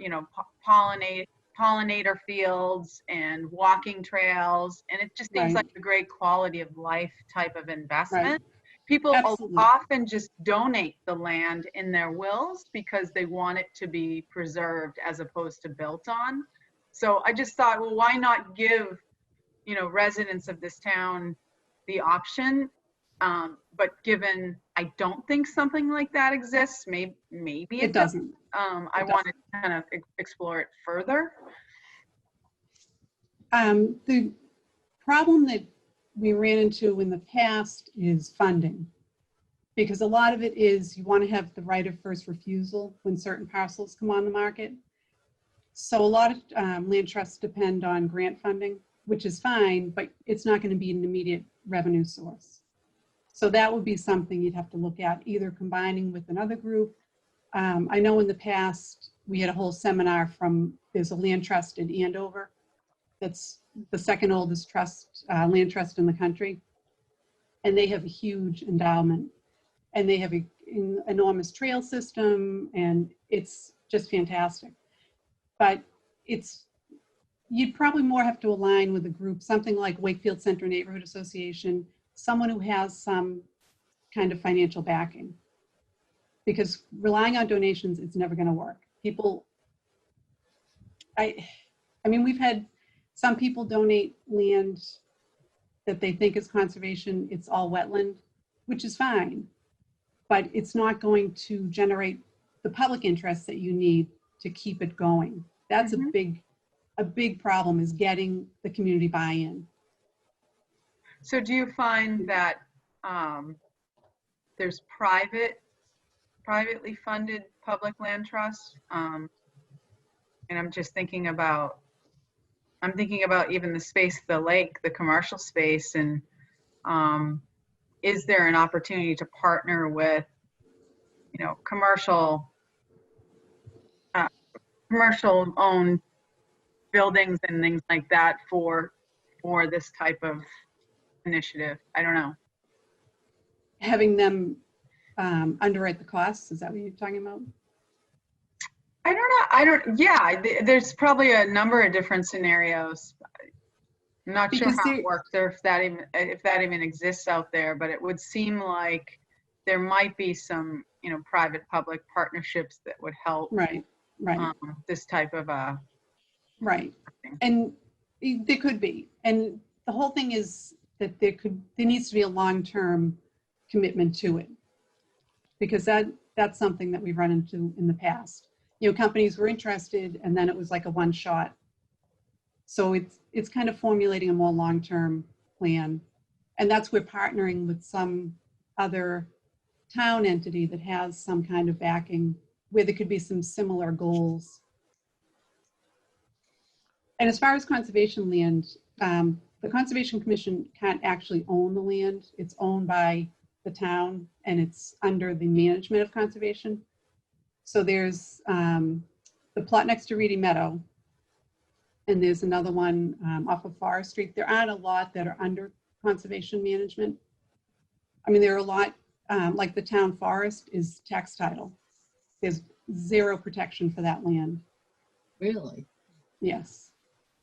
pollinator fields and walking trails, and it just seems like a great quality of life type of investment. People often just donate the land in their wills because they want it to be preserved as opposed to built on. So I just thought, well, why not give residents of this town the option? But given I don't think something like that exists, maybe it doesn't. I want to kind of explore it further. The problem that we ran into in the past is funding, because a lot of it is you want to have the right of first refusal when certain parcels come on the market. So a lot of land trusts depend on grant funding, which is fine, but it's not going to be an immediate revenue source. So that would be something you'd have to look at, either combining with another group. I know in the past, we had a whole seminar there's a land trust in Andover. That's the second oldest land trust in the country. And they have a huge endowment. And they have an enormous trail system, and it's just fantastic. But you'd probably more have to align with a group, something like Wakefield Center Neighborhood Association, someone who has some kind of financial backing. Because relying on donations, it's never going to work. I mean, we've had some people donate land that they think is conservation. It's all wetland, which is fine, but it's not going to generate the public interest that you need to keep it going. That's a big problem, is getting the community buy-in. So do you find that there's privately funded public land trusts? And I'm just thinking about, even the space of the lake, the commercial space, and is there an opportunity to partner with, commercial owned buildings and things like that for this type of initiative? I don't know. Having them underwrite the costs, is that what you're talking about? I don't know. Yeah, there's probably a number of different scenarios. I'm not sure how it works or if that even exists out there, but it would seem like there might be some, private-public partnerships that would help. Right. This type of Right. And there could be. And the whole thing is that there needs to be a long-term commitment to it, because that's something that we've run into in the past. Companies were interested, and then it was like a one-shot. So it's kind of formulating a more long-term plan, and that's where partnering with some other town entity that has some kind of backing, where there could be some similar goals. And as far as conservation land, the Conservation Commission can't actually own the land. It's owned by the town, and it's under the management of conservation. So there's the plot next to Reedy Meadow, and there's another one off of Forest Street. There aren't a lot that are under conservation management. I mean, there are a lot, like the town forest is tax title. There's zero protection for that land. Really? Yes.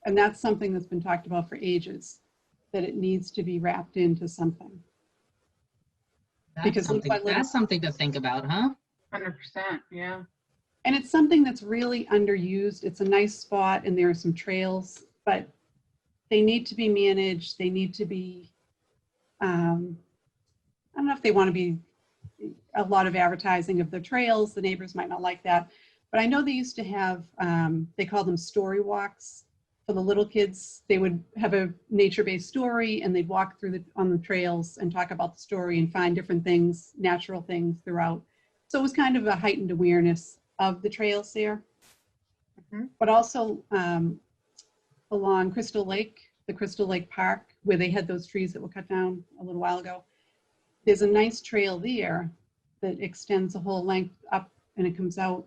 And that's something that's been talked about for ages, that it needs to be wrapped into something. Because That's something to think about, huh? 100%, yeah. And it's something that's really underused. It's a nice spot and there are some trails, but they need to be managed. They need to be, I don't know if they want to be a lot of advertising of the trails. The neighbors might not like that. But I know they used to have, they call them story walks for the little kids. They would have a nature-based story and they'd walk through on the trails and talk about the story and find different things, natural things throughout. So it was kind of a heightened awareness of the trails there. But also along Crystal Lake, the Crystal Lake Park, where they had those trees that were cut down a little while ago. There's a nice trail there that extends the whole length up and it comes out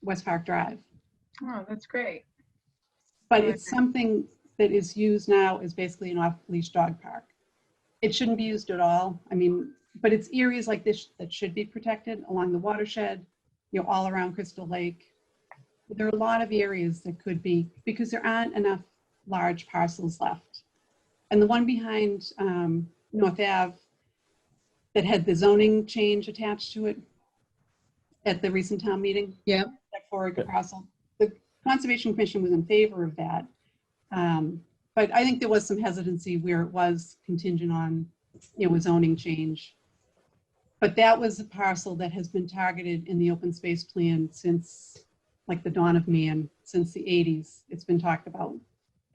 West Park Drive. Oh, that's great. But it's something that is used now as basically an off-leash dog park. It shouldn't be used at all. I mean, but it's areas like this that should be protected along the watershed, you know, all around Crystal Lake. There are a lot of areas that could be, because there aren't enough large parcels left. And the one behind North Ave that had the zoning change attached to it at the recent town meeting. Yeah. That 4-acre parcel. The Conservation Commission was in favor of that. But I think there was some hesitancy where it was contingent on, you know, a zoning change. But that was a parcel that has been targeted in the open space plan since like the dawn of man, since the 80s. It's been talked about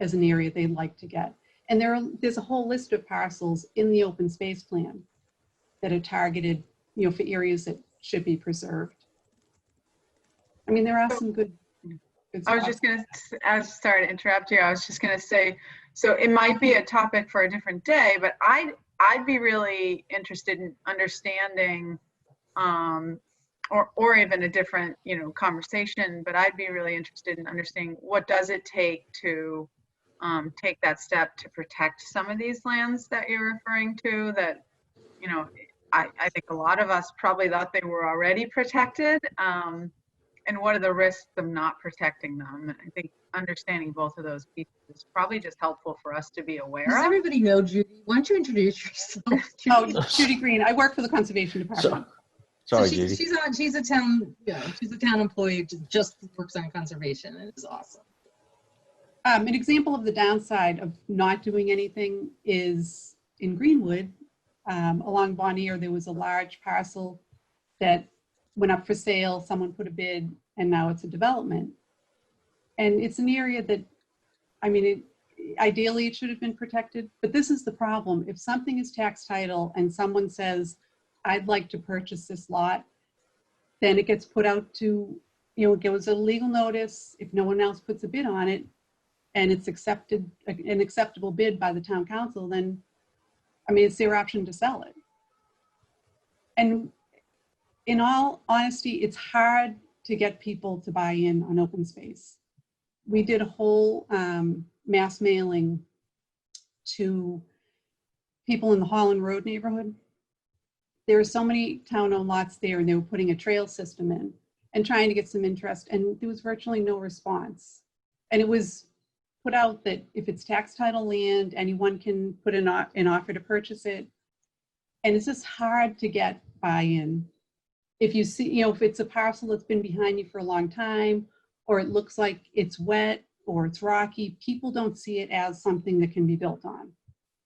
as an area they'd like to get. And there's a whole list of parcels in the open space plan that are targeted, you know, for areas that should be preserved. I mean, there are some good I was just going to, I was sorry to interrupt you. I was just going to say, so it might be a topic for a different day, but I'd be really interested in understanding, or even a different, you know, conversation, but I'd be really interested in understanding what does it take to take that step to protect some of these lands that you're referring to that, you know, I think a lot of us probably thought they were already protected. And what are the risks of not protecting them? And I think understanding both of those pieces is probably just helpful for us to be aware Does of. everybody know Judy? Why don't you introduce yourself? Oh, Judy Green. I work for the Conservation Department. Sorry, so Judy. She's a town, she's a town employee who just works on conservation, and it's awesome. An example of the downside of not doing anything is in Greenwood, along Bonnier, there was a large parcel that went up for sale. Someone put a bid, and now it's a development. And it's an area that, I mean, ideally it should have been protected, but this is the problem. If something is tax title and someone says, I'd like to purchase this lot, then it gets put out to, you know, it goes a legal notice. If no one else puts a bid on it and it's accepted, an acceptable bid by the town council, then, I mean, it's their option to sell it. And in all honesty, it's hard to get people to buy in on open space. We did a whole mass mailing to people in the Holland Road neighborhood. There are so many town-owned lots there, and they were putting a trail system in and trying to get some interest, and there was virtually no response. And it was put out that if it's tax title land, anyone can put an offer to purchase it. And it's just hard to get buy-in. If you see, you know, if it's a parcel that's been behind you for a long time, or it looks like it's wet or it's rocky, people don't see it as something that can be built on.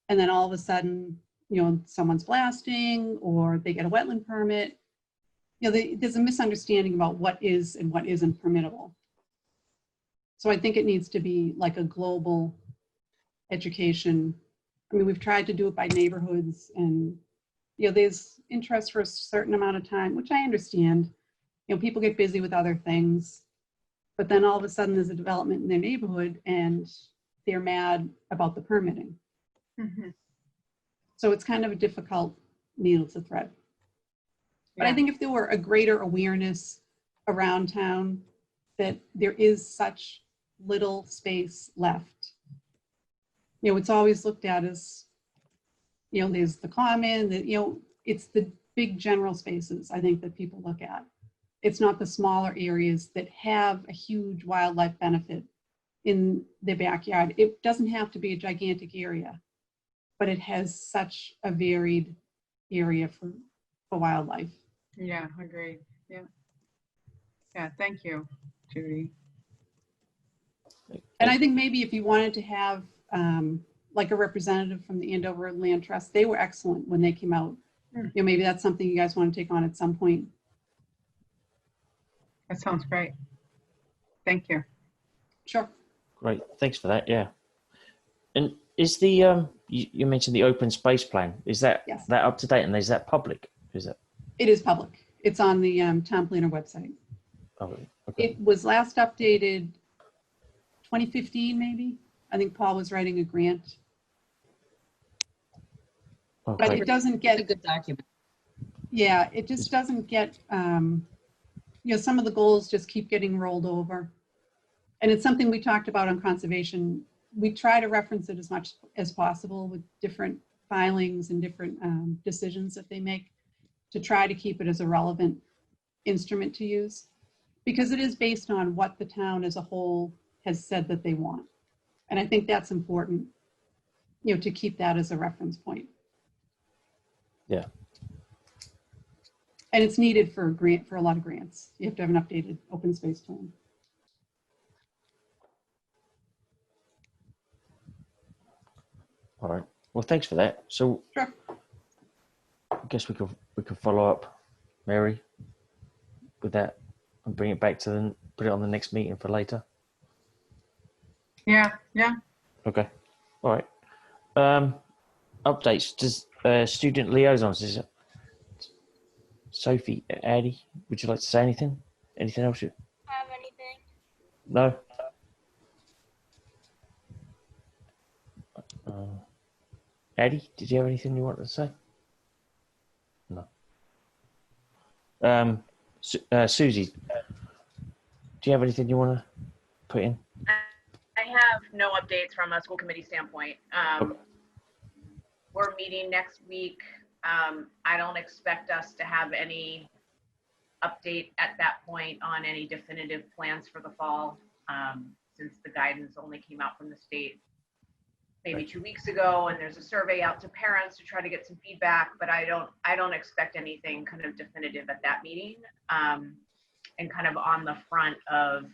And then all of a sudden, you know, someone's blasting or they get a wetland permit. You know, there's a misunderstanding about what is and what isn't permittable. So I think it needs to be like a global education. I mean, we've tried to do it by neighborhoods, and, you know, there's interest for a certain amount of time, which I understand. You know, people get busy with other things, but then all of a sudden there's a development in their neighborhood and they're mad about the permitting. Mm-hmm. So it's kind of a difficult needle to thread. But I think if there were a greater awareness around town that there is such little space left. You know, it's always looked at as, you know, there's the common, that, you know, it's the big general spaces, I think, that people look at. It's not the smaller areas that have a huge wildlife benefit in their backyard. It doesn't have to be a gigantic area, but it has such a varied area for wildlife. Yeah, agreed. Yeah. Yeah, thank you, Judy. And I think maybe if you wanted to have like a representative from the Andover Land Trust, they were excellent when they came out. You know, maybe that's something you guys want to take on at some point. That sounds great. Thank you. Sure. Great, thanks for that. Yeah. And is the you mentioned the open space plan? Is that that up to date, and is that public? Is it? It is public. It's on the town planner website. Oh, okay. It was last updated 2015, maybe. I think Paul was writing a grant. Okay. But it doesn't get a good document. Yeah, it just doesn't get, you know, some of the goals just keep getting rolled over. And it's something we talked about on conservation. We try to reference it as much as possible with different filings and different decisions that they make to try to keep it as a relevant instrument to use, because it is based on what the town as a whole has said that they want. And I think that's important, you know, to keep that as a reference point. Yeah. And it's needed for a grant, for a lot of grants. You have to have an updated open space plan. All right. Well, thanks for that. So sure. I guess we could follow up, Mary, with that and bring it back to put it on the next meeting for later. Yeah. Yeah. Okay. All right. Updates. Does student liaisons? Is it Sophie, Addie? Would you like to say anything? Anything else? Have anything? No. Addie, did you have anything you wanted to say? No. Susie, do you have anything you want to put in? I have no updates from a school committee standpoint. We're meeting next week. I don't expect us to have any update at that point on any definitive plans for the fall, since the guidance only came out from the state maybe 2 weeks ago, and there's a survey out to parents to try to get some feedback, but I don't expect anything kind of definitive at that meeting. And kind of on the front of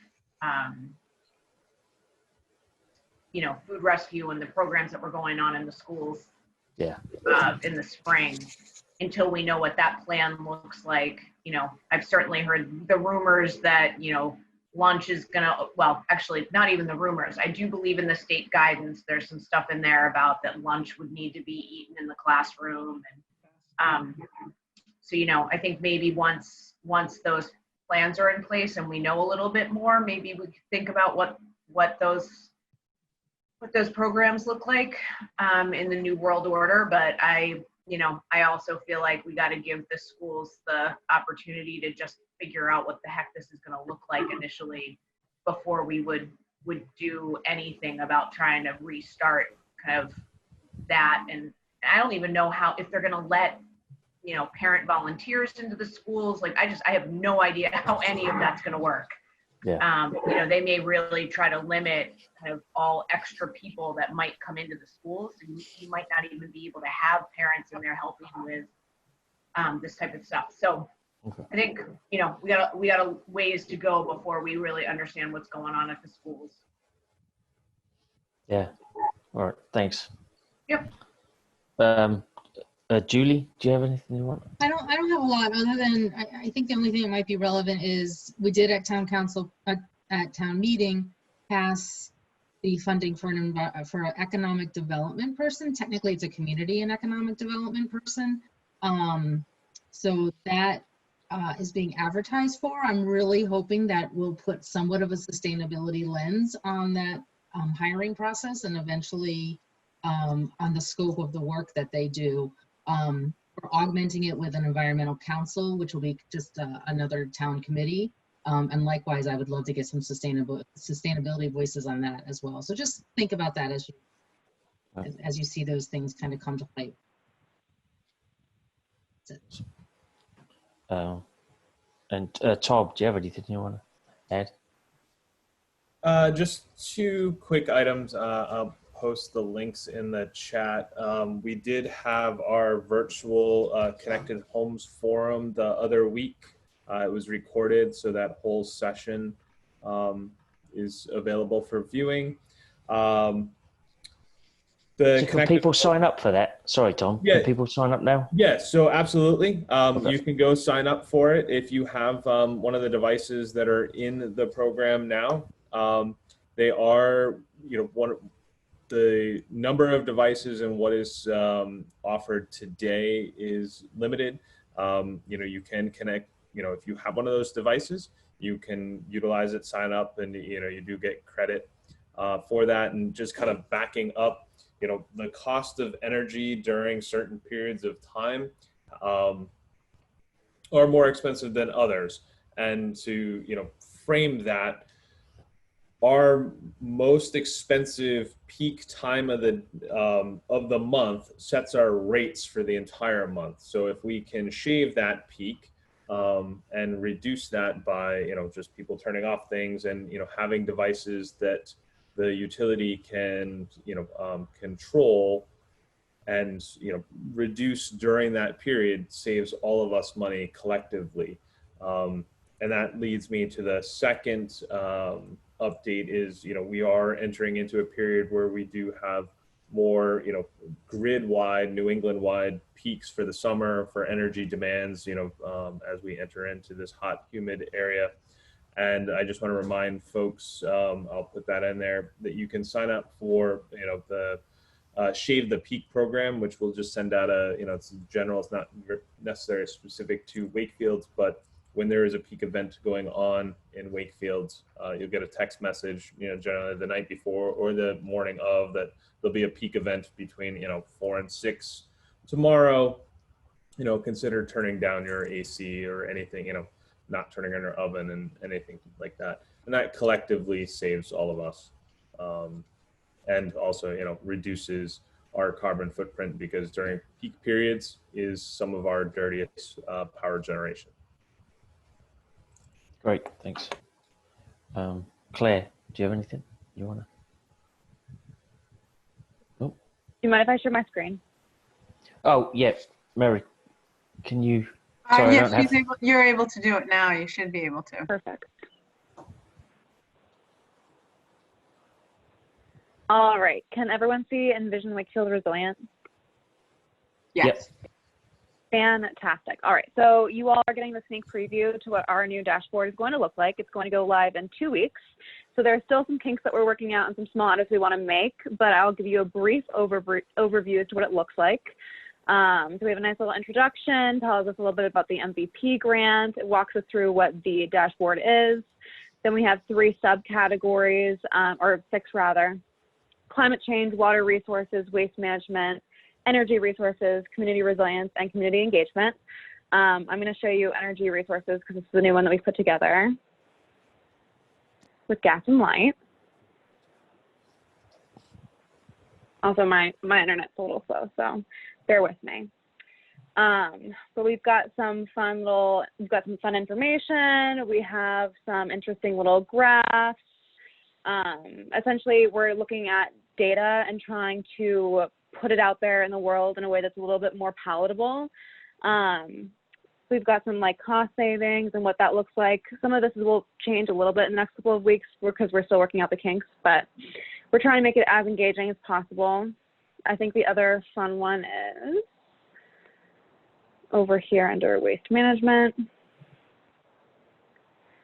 you know, food rescue and the programs that were going on in the schools in the spring, until we know what that plan looks like. You know, I've certainly heard the rumors that, you know, lunch is gonna, well, actually not even the rumors. I do believe in the state guidance. There's some stuff in there about that lunch would need to be eaten in the classroom. And so, you know, I think maybe once those plans are in place and we know a little bit more, maybe we could think about what those programs look like in the new world order. But I also feel like we got to give the schools the opportunity to just figure out what the heck this is going to look like initially before we would do anything about trying to restart kind of that. And I don't even know if they're going to let, you know, parent volunteers into the schools. Like, I have no idea how any of that's going to work. Yeah. You know, they may really try to limit kind of all extra people that might come into the schools. And you might not even be able to have parents in there helping with this type of stuff. So I think, you know, we got a ways to go before we really understand what's going on at the schools. Yeah. All right. Thanks. Yep. Julie, do you have anything you want? I don't have a lot other than I think the only thing that might be relevant is we did at town council at town meeting pass the funding for an economic development person. Technically, it's a community and economic development person. So that is being advertised for. I'm really hoping that we'll put somewhat of a sustainability lens on that hiring process and eventually on the scope of the work that they do. We're augmenting it with an environmental council, which will be just another town committee. And likewise, I would love to get some sustainability voices on that as well. So just think about that as you see those things kind of come to light. And Tom, do you have anything you want to add? Just two quick items. I'll post the links in the chat. We did have our virtual Connected Homes Forum the other week. It was recorded, so that whole session is available for viewing. Can people sign up for that? Sorry, Tom. Yeah. Can people sign up now? Yeah, so absolutely. You can go sign up for it if you have one of the devices that are in the program now. They are, the number of devices and what is offered today is limited. You can connect, if you have one of those devices, you can utilize it, sign up, and you do get credit for that. And just kind of backing up, the cost of energy during certain periods of time are more expensive than others. And to frame that, our most expensive peak time of the month sets our rates for the entire month. So if we can shave that peak and reduce that by just people turning off things and having devices that the utility can control and reduce during that period, saves all of us money collectively. And that leads me to the second update is, we are entering into a period where we do have more, grid-wide, New England-wide peaks for the summer for energy demands, as we enter into this hot, humid area. And I just want to remind folks, I'll put that in there, that you can sign up for, the Shave the Peak program, which will just send out it's general, it's not necessarily specific to Wakefield, but when there is a peak event going on in Wakefield, you'll get a text message, generally the night before or the morning of, that there'll be a peak event between, 4 and 6 tomorrow. Consider turning down your AC or anything, not turning on your oven and anything like that. And that collectively saves all of us. And also, reduces our carbon footprint, because during peak periods is some of our dirtiest power generation. Great, thanks. Claire, do you have anything you want to? Oh. Do you mind if I share my screen? Oh, yeah. Mary, can you? Sorry, yes, you're able to do it now. You should be able to. Perfect. All right. Can everyone see Envision Wakefield Resilient? Yes. Yep. Fantastic. All right. So you all are getting the sneak preview to what our new dashboard is going to look like. It's going to go live in 2 weeks. So there are still some kinks that we're working out and some small edits we want to make, but I'll give you a brief overview as to what it looks like. So we have a nice little introduction, tells us a little bit about the MVP grant. It walks us through what the dashboard is. Then we have 3 subcategories, or 6 rather: climate change, water resources, waste management, energy resources, community resilience, and community engagement. I'm going to show you energy resources because this is the new one that we've put together with gas and light. Also, my internet's a little slow, so bear with me. But we've got some fun information. We have some interesting little graphs. Essentially, we're looking at data and trying to put it out there in the world in a way that's a little bit more palatable. We've got some cost savings and what that looks like. Some of this will change a little bit in the next couple of weeks because we're still working out the kinks, but we're trying to make it as engaging as possible. I think the other fun one is over here under waste management.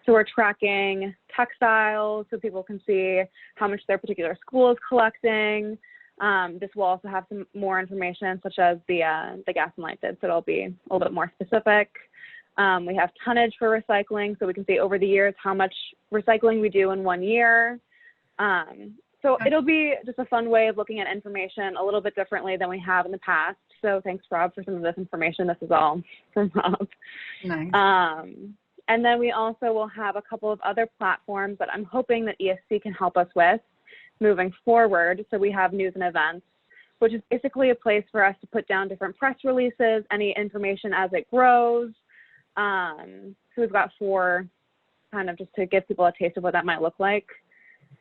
So we're tracking textiles so people can see how much their particular school is collecting. This will also have some more information, such as the gas and light bid, so it'll be a little bit more specific. We have tonnage for recycling, so we can see over the years how much recycling we do in 1 year. So it'll be just a fun way of looking at information a little bit differently than we have in the past. So thanks, Rob, for some of this information. This is all from Rob. Nice. And then we also will have a couple of other platforms that I'm hoping that ESC can help us with moving forward. So we have news and events, which is basically a place for us to put down different press releases, any information as it grows. So we've got 4 kind of just to give people a taste of what that might look like.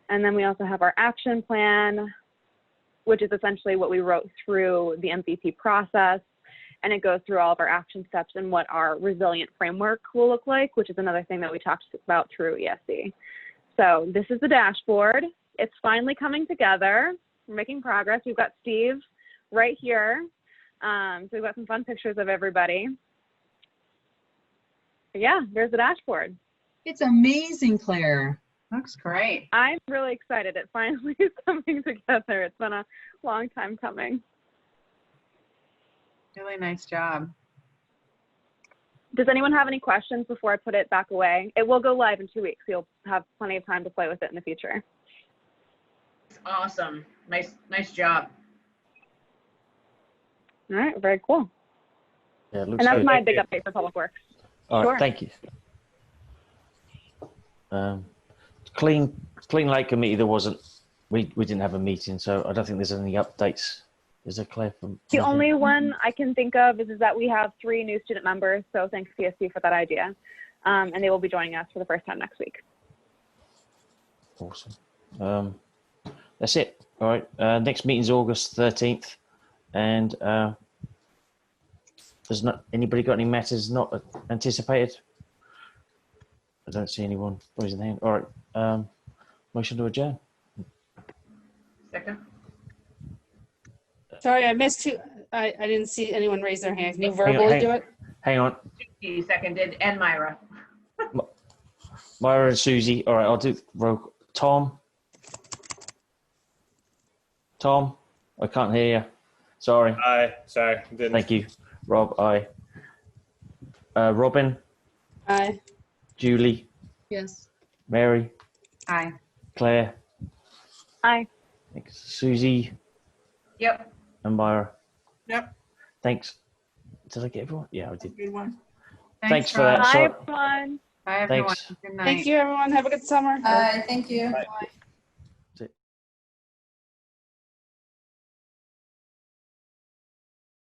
And then we also have our action plan, which is essentially what we wrote through the MVP process. And it goes through all of our action steps and what our resilient framework will look like, which is another thing that we talked about through ESC. So this is the dashboard. It's finally coming together. We're making progress. We've got Steve right here. So we've got some fun pictures of everybody. But yeah, there's the dashboard. It's amazing, Claire. Looks great. I'm really excited. It finally is coming together. It's been a long time coming. Really nice job. Does anyone have any questions before I put it back away? It will go live in 2 weeks. So you'll have plenty of time to play with it in the future. Awesome. Nice job. All right, very cool. Yeah, it looks And that's good. my big update for Public Works. All right, Sure. thank you. Clean Lake Committee, there wasn't, we didn't have a meeting, so I don't think there's any updates. Is there, Claire? The only one I can think of is that we have 3 new student members, so thanks CSC for that idea. And they will be joining us for the first time next week. Awesome. That's it. All right. Next meeting's August 13th. And there's not anybody got any matters not anticipated? I don't see anyone raising their hand. All right. Motion to adjourn. Second. Sorry, I missed you. I didn't see anyone raise their hand. Can you verbally do it? Hang on. Susie seconded, and Myra. Myra and Susie. All right. I'll do roll. Tom. I can't hear you. Sorry. Aye. Sorry. Didn't. Thank you. Rob, aye. Robin. Aye. Julie. Yes. Mary. Aye. Claire. Aye. Thanks. Susie Yep. and Myra. Yep. Thanks. Did I get everyone? Yeah, I did. Good one. Thanks for that. Bye, Sorry. everyone. Bye, everyone. Thanks. Good night. Thank you, everyone. Have a good summer. Thank you. Bye.